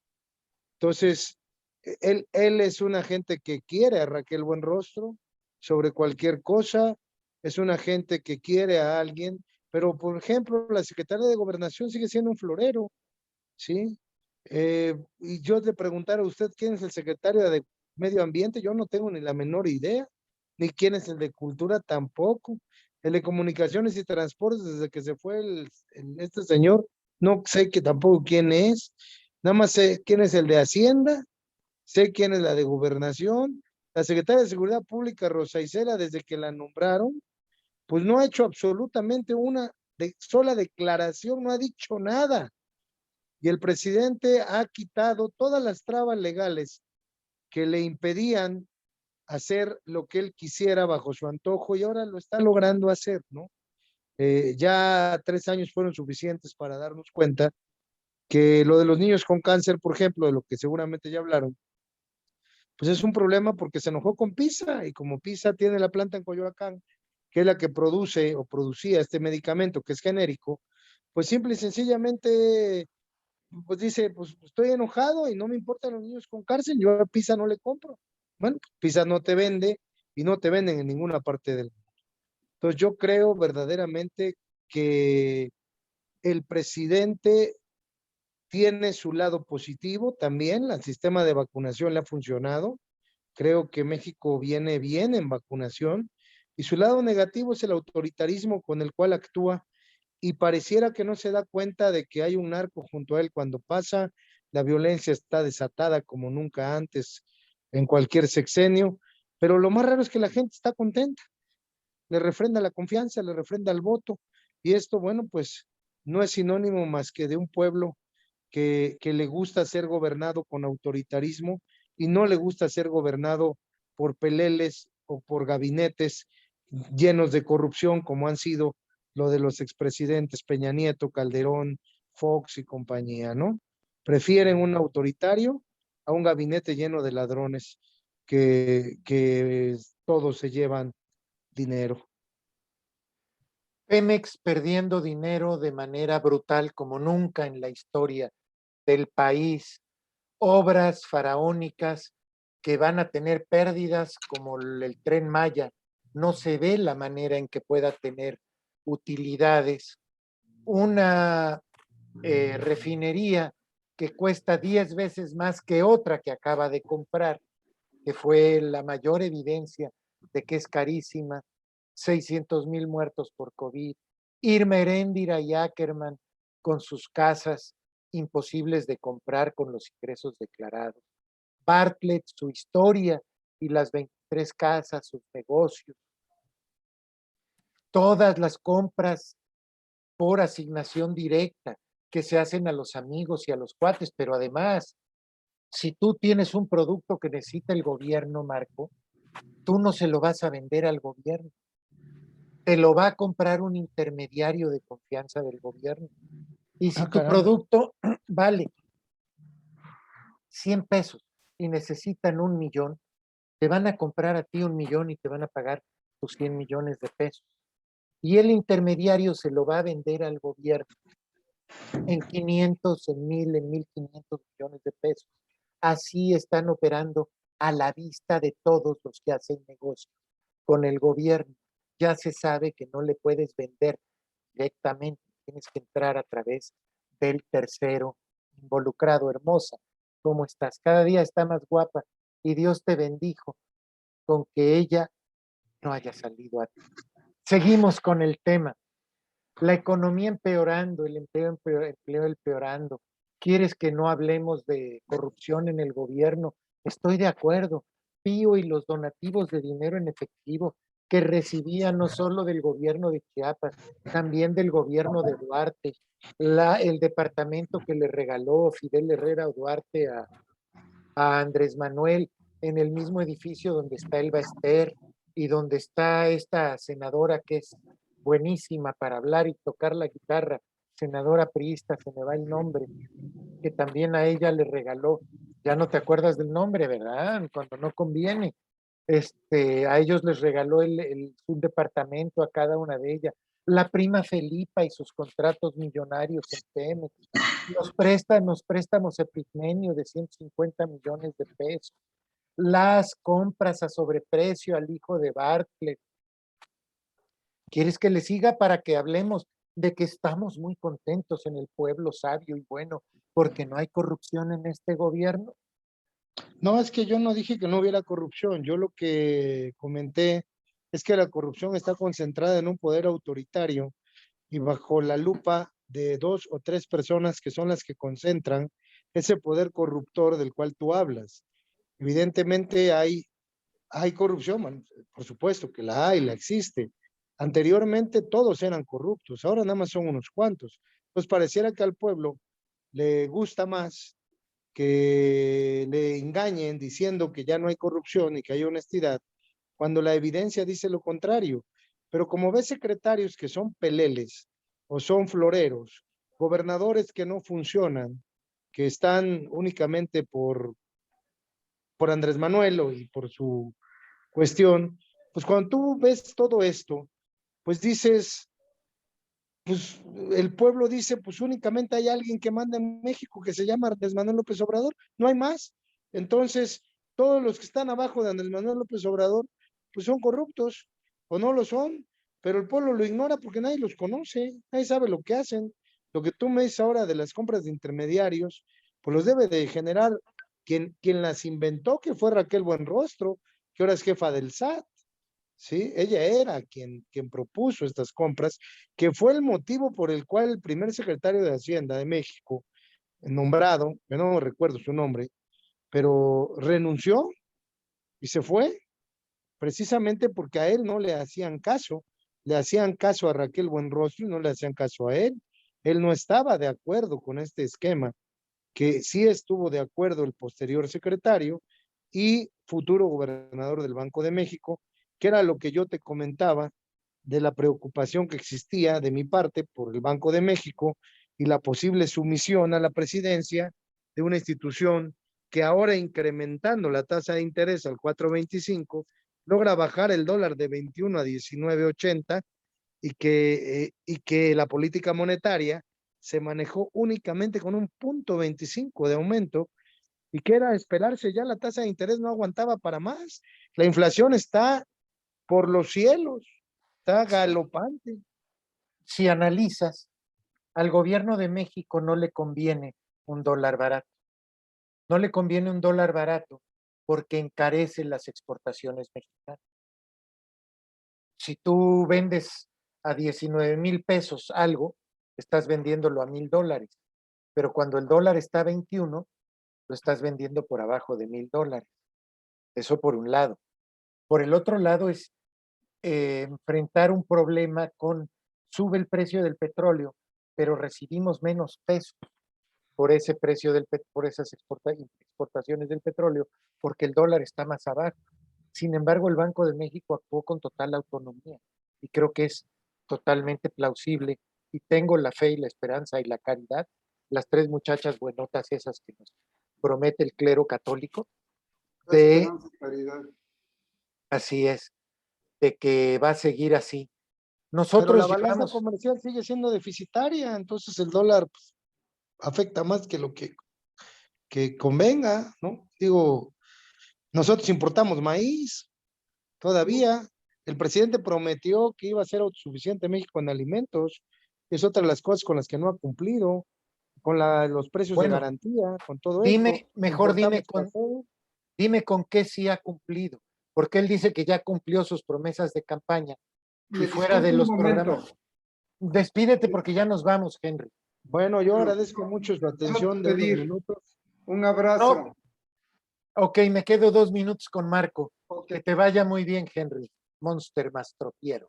C: Entonces, él es una gente que quiere a Raquel Buenrostro sobre cualquier cosa, es una gente que quiere a alguien, pero por ejemplo, la secretaria de Gobernación sigue siendo un florero, ¿sí? Y yo te preguntara a usted quién es el secretario de Medio Ambiente, yo no tengo ni la menor idea, ni quién es el de Cultura tampoco, el de Comunicaciones y Transportes desde que se fue este señor, no sé que tampoco quién es, nada más sé quién es el de Hacienda, sé quién es la de Gobernación, la secretaria de Seguridad Pública, Rosa Isela, desde que la nombraron, pues no ha hecho absolutamente una sola declaración, no ha dicho nada. Y el presidente ha quitado todas las trabas legales que le impedían hacer lo que él quisiera bajo su antojo y ahora lo está logrando hacer, ¿no? Ya 3 años fueron suficientes para darnos cuenta que lo de los niños con cáncer, por ejemplo, de lo que seguramente ya hablaron, pues es un problema porque se enojó con PISA y como PISA tiene la planta en Coyoacán, que es la que produce o producía este medicamento que es genérico, pues simple y sencillamente pues dice, pues estoy enojado y no me importan los niños con cárcel, yo a Pisa no le compro. Bueno, Pisa no te vende y no te venden en ninguna parte del mundo. Entonces yo creo verdaderamente que el presidente tiene su lado positivo también, el sistema de vacunación le ha funcionado. Creo que México viene bien en vacunación y su lado negativo es el autoritarismo con el cual actúa y pareciera que no se da cuenta de que hay un narco junto a él cuando pasa, la violencia está desatada como nunca antes en cualquier sexenio, pero lo más raro es que la gente está contenta, le refrenda la confianza, le refrenda el voto y esto, bueno, pues no es sinónimo más que de un pueblo que le gusta ser gobernado con autoritarismo y no le gusta ser gobernado por peleles o por gabinetes llenos de corrupción como han sido lo de los expresidentes Peña Nieto, Calderón, Fox y compañía, ¿no? Prefieren un autoritario a un gabinete lleno de ladrones que todos se llevan dinero.
B: Pemex perdiendo dinero de manera brutal como nunca en la historia del país, obras faraónicas que van a tener pérdidas como el Tren Maya, no se ve la manera en que pueda tener utilidades, una refinería que cuesta 10 veces más que otra que acaba de comprar, que fue la mayor evidencia de que es carísima, 600,000 muertos por COVID, Irma Heréndira y Ackerman con sus casas imposibles de comprar con los ingresos declarados, Bartlett, su historia y las 23 casas, sus negocios, todas las compras por asignación directa que se hacen a los amigos y a los cuates, pero además, si tú tienes un producto que necesita el gobierno, Marco, tú no se lo vas a vender al gobierno, te lo va a comprar un intermediario de confianza del gobierno. Y si tu
C: Caray.
B: producto vale 100 pesos y necesitan 1,000,000, te van a comprar a ti 1,000,000 y te van a pagar tus 100 millones de pesos. Y el intermediario se lo va a vender al gobierno en 500, en 1,000, en 1,500 millones de pesos. Así están operando a la vista de todos los que hacen negocio con el gobierno. Ya se sabe que no le puedes vender directamente, tienes que entrar a través del tercero involucrado. Hermosa, ¿cómo estás? Cada día está más guapa y Dios te bendijo con que ella no haya salido a ti. Seguimos con el tema. La economía empeorando, el empleo empeorando. ¿Quieres que no hablemos de corrupción en el gobierno? Estoy de acuerdo. Pío y los donativos de dinero en efectivo que recibía no solo del gobierno de Chiapas, también del gobierno de Duarte, el departamento que le regaló Fidel Herrera Duarte a Andrés Manuel en el mismo edificio donde está el Baester y donde está esta senadora que es buenísima para hablar y tocar la guitarra, senadora priista, se me va el nombre, que también a ella le regaló, ya no te acuerdas del nombre, ¿verdad? Cuando no conviene. A ellos les regaló un departamento a cada una de ellas. La prima Felipa y sus contratos millonarios en Pemex. Los préstamos Epigmenio de 150 millones de pesos. Las compras a sobreprecio al hijo de Bartlett. ¿Quieres que le siga para que hablemos de que estamos muy contentos en el pueblo sabio y bueno porque no hay corrupción en este gobierno?
C: No, es que yo no dije que no hubiera corrupción. Yo lo que comenté es que la corrupción está concentrada en un poder autoritario y bajo la lupa de 2 o 3 personas que son las que concentran ese poder corruptor del cual tú hablas. Evidentemente hay corrupción, por supuesto que la hay, la existe. Anteriormente todos eran corruptos, ahora nada más son unos cuantos. Pues pareciera que al pueblo le gusta más que le engañen diciendo que ya no hay corrupción y que hay honestidad, cuando la evidencia dice lo contrario. Pero como ves secretarios que son peleles o son floreros, gobernadores que no funcionan, que están únicamente por Andrés Manuel y por su cuestión, pues cuando tú ves todo esto, pues dices, pues el pueblo dice, pues únicamente hay alguien que manda en México que se llama Andrés Manuel López Obrador, no hay más. Entonces, todos los que están abajo de Andrés Manuel López Obrador, pues son corruptos o no lo son, pero el pueblo lo ignora porque nadie los conoce, nadie sabe lo que hacen. Lo que tú me dices ahora de las compras de intermediarios, pues los debe de generar quien las inventó, que fue Raquel Buenrostro, que ahora es jefa del SAT. ¿Sí? Ella era quien propuso estas compras, que fue el motivo por el cual el primer secretario de Hacienda de México, nombrado, yo no recuerdo su nombre, pero renunció y se fue, precisamente porque a él no le hacían caso, le hacían caso a Raquel Buenrostro y no le hacían caso a él. Él no estaba de acuerdo con este esquema, que sí estuvo de acuerdo el posterior secretario y futuro gobernador del Banco de México, que era lo que yo te comentaba de la preocupación que existía de mi parte por el Banco de México y la posible sumisión a la presidencia de una institución que ahora incrementando la tasa de interés al 4.25 logra bajar el dólar de 21 a 19.80 y que la política monetaria se manejó únicamente con un 0.25 de aumento y que era esperarse, ya la tasa de interés no aguantaba para más. La inflación está por los cielos, está galopante.
B: Si analizas, al gobierno de México no le conviene un dólar barato. No le conviene un dólar barato porque encarece las exportaciones mexicanas. Si tú vendes a 19,000 pesos algo, estás vendiéndolo a $1,000. Pero cuando el dólar está a 21, lo estás vendiendo por abajo de $1,000. Eso por un lado. Por el otro lado es enfrentar un problema con sube el precio del petróleo, pero recibimos menos pesos por ese precio por esas exportaciones del petróleo, porque el dólar está más abajo. Sin embargo, el Banco de México actuó con total autonomía y creo que es totalmente plausible y tengo la fe y la esperanza y la caridad, las tres muchachas buenotas esas que nos promete el clero católico, de,
A: Esperanza y caridad.
B: así es, de que va a seguir así.
C: Pero la
B: Nosotros
C: balanza
B: llevamos,
C: comercial sigue siendo deficitaria, entonces el dólar pues, afecta más que lo que convenga, ¿no? Digo, nosotros importamos maíz todavía. El presidente prometió que iba a ser autosuficiente México en alimentos. Es otra de las cosas con las que no ha cumplido, con los precios de
B: bueno,
C: garantía, con todo esto.
B: dime, mejor
C: Importamos café.
B: dime con qué sí ha cumplido, porque él dice que ya cumplió sus promesas de campaña y
A: Me
B: fuera de
A: disculpe un
B: los
A: momento.
B: programas. Despídete porque ya nos vamos, Henry.
C: Bueno, yo
A: Pero
C: agradezco mucho su
A: quiero
C: atención de unos
A: pedir
C: minutos.
A: un
B: No,
A: abrazo.
B: ok, me quedo 2 minutos con Marco.
A: Ok.
B: Que te vaya muy bien, Henry. Monster Mastropiero.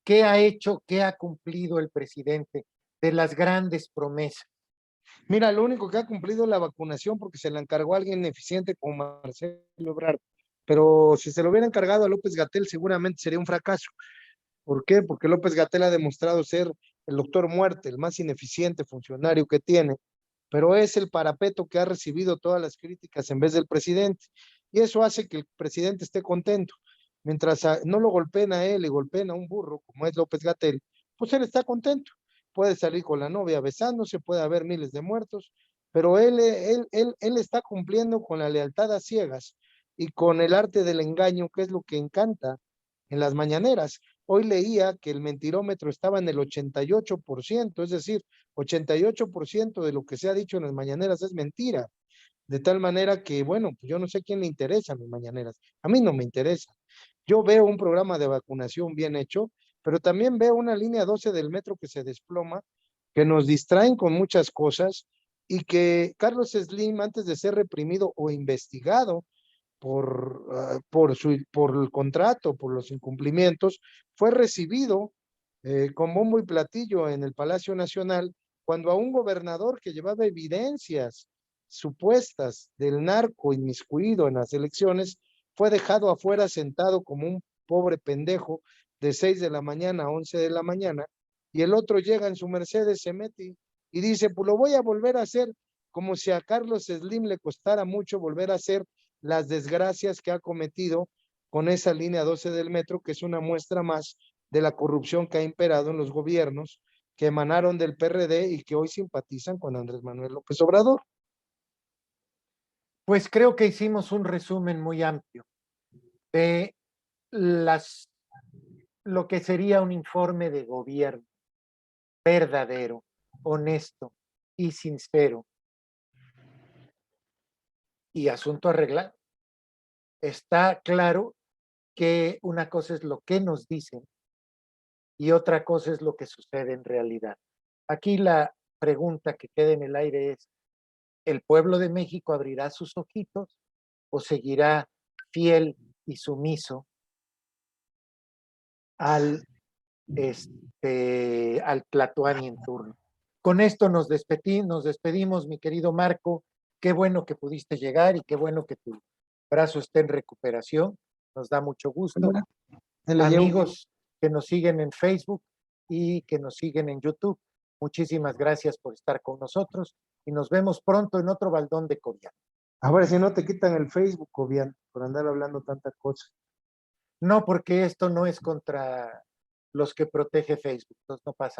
B: ¿Qué ha hecho, qué ha cumplido el presidente de las grandes promesas?
C: Mira, lo único que ha cumplido es la vacunación porque se la encargó a alguien eficiente como Marcelo Ebrard. Pero si se lo hubiera encargado a López Gatell, seguramente sería un fracaso. ¿Por qué? Porque López Gatell ha demostrado ser el doctor muerte, el más ineficiente funcionario que tiene, pero es el parapeto que ha recibido todas las críticas en vez del presidente. Y eso hace que el presidente esté contento. Mientras no lo golpeen a él y golpeen a un burro, como es López Gatell, pues él está contento. Puede salir con la novia besándose, puede haber miles de muertos, pero él está cumpliendo con la lealtad a ciegas y con el arte del engaño, que es lo que encanta en las mañaneras. Hoy leía que el mentirómetro estaba en el 88%, es decir, 88% de lo que se ha dicho en las mañaneras es mentira. De tal manera que, bueno, pues yo no sé a quién le interesan las mañaneras. A mí no me interesa. Yo veo un programa de vacunación bien hecho, pero también veo una línea 12 del metro que se desploma, que nos distraen con muchas cosas y que Carlos Slim, antes de ser reprimido o investigado por el contrato, por los incumplimientos, fue recibido con bombo y platillo en el Palacio Nacional, cuando a un gobernador que llevaba evidencias supuestas del narco inmiscuido en las elecciones, fue dejado afuera sentado como un pobre pendejo de 6 de la mañana a 11 de la mañana, y el otro llega en su Mercedes, se mete y dice, pues lo voy a volver a hacer, como si a Carlos Slim le costara mucho volver a hacer las desgracias que ha cometido con esa línea 12 del metro, que es una muestra más de la corrupción que ha imperado en los gobiernos que emanaron del PRD y que hoy simpatizan con Andrés Manuel López Obrador.
B: Pues creo que hicimos un resumen muy amplio de lo que sería un informe de gobierno verdadero, honesto y sincero. Y asunto arreglado. Está claro que una cosa es lo que nos dicen y otra cosa es lo que sucede en realidad. Aquí la pregunta que queda en el aire es, ¿el pueblo de México abrirá sus ojitos o seguirá fiel y sumiso al, al Tlatoani en turno? Con esto nos despedimos, mi querido Marco. Qué bueno que pudiste llegar y qué bueno que tu brazo esté en recuperación. Nos da mucho gusto. Amigos que nos siguen en Facebook y que nos siguen en YouTube, muchísimas gracias por estar con nosotros y nos vemos pronto en otro Baldón de Cobián.
C: A ver si no te quitan el Facebook, Cobian, por andar hablando tanta cosa.
B: No, porque esto no es contra los que protege Facebook, entonces no pasa nada.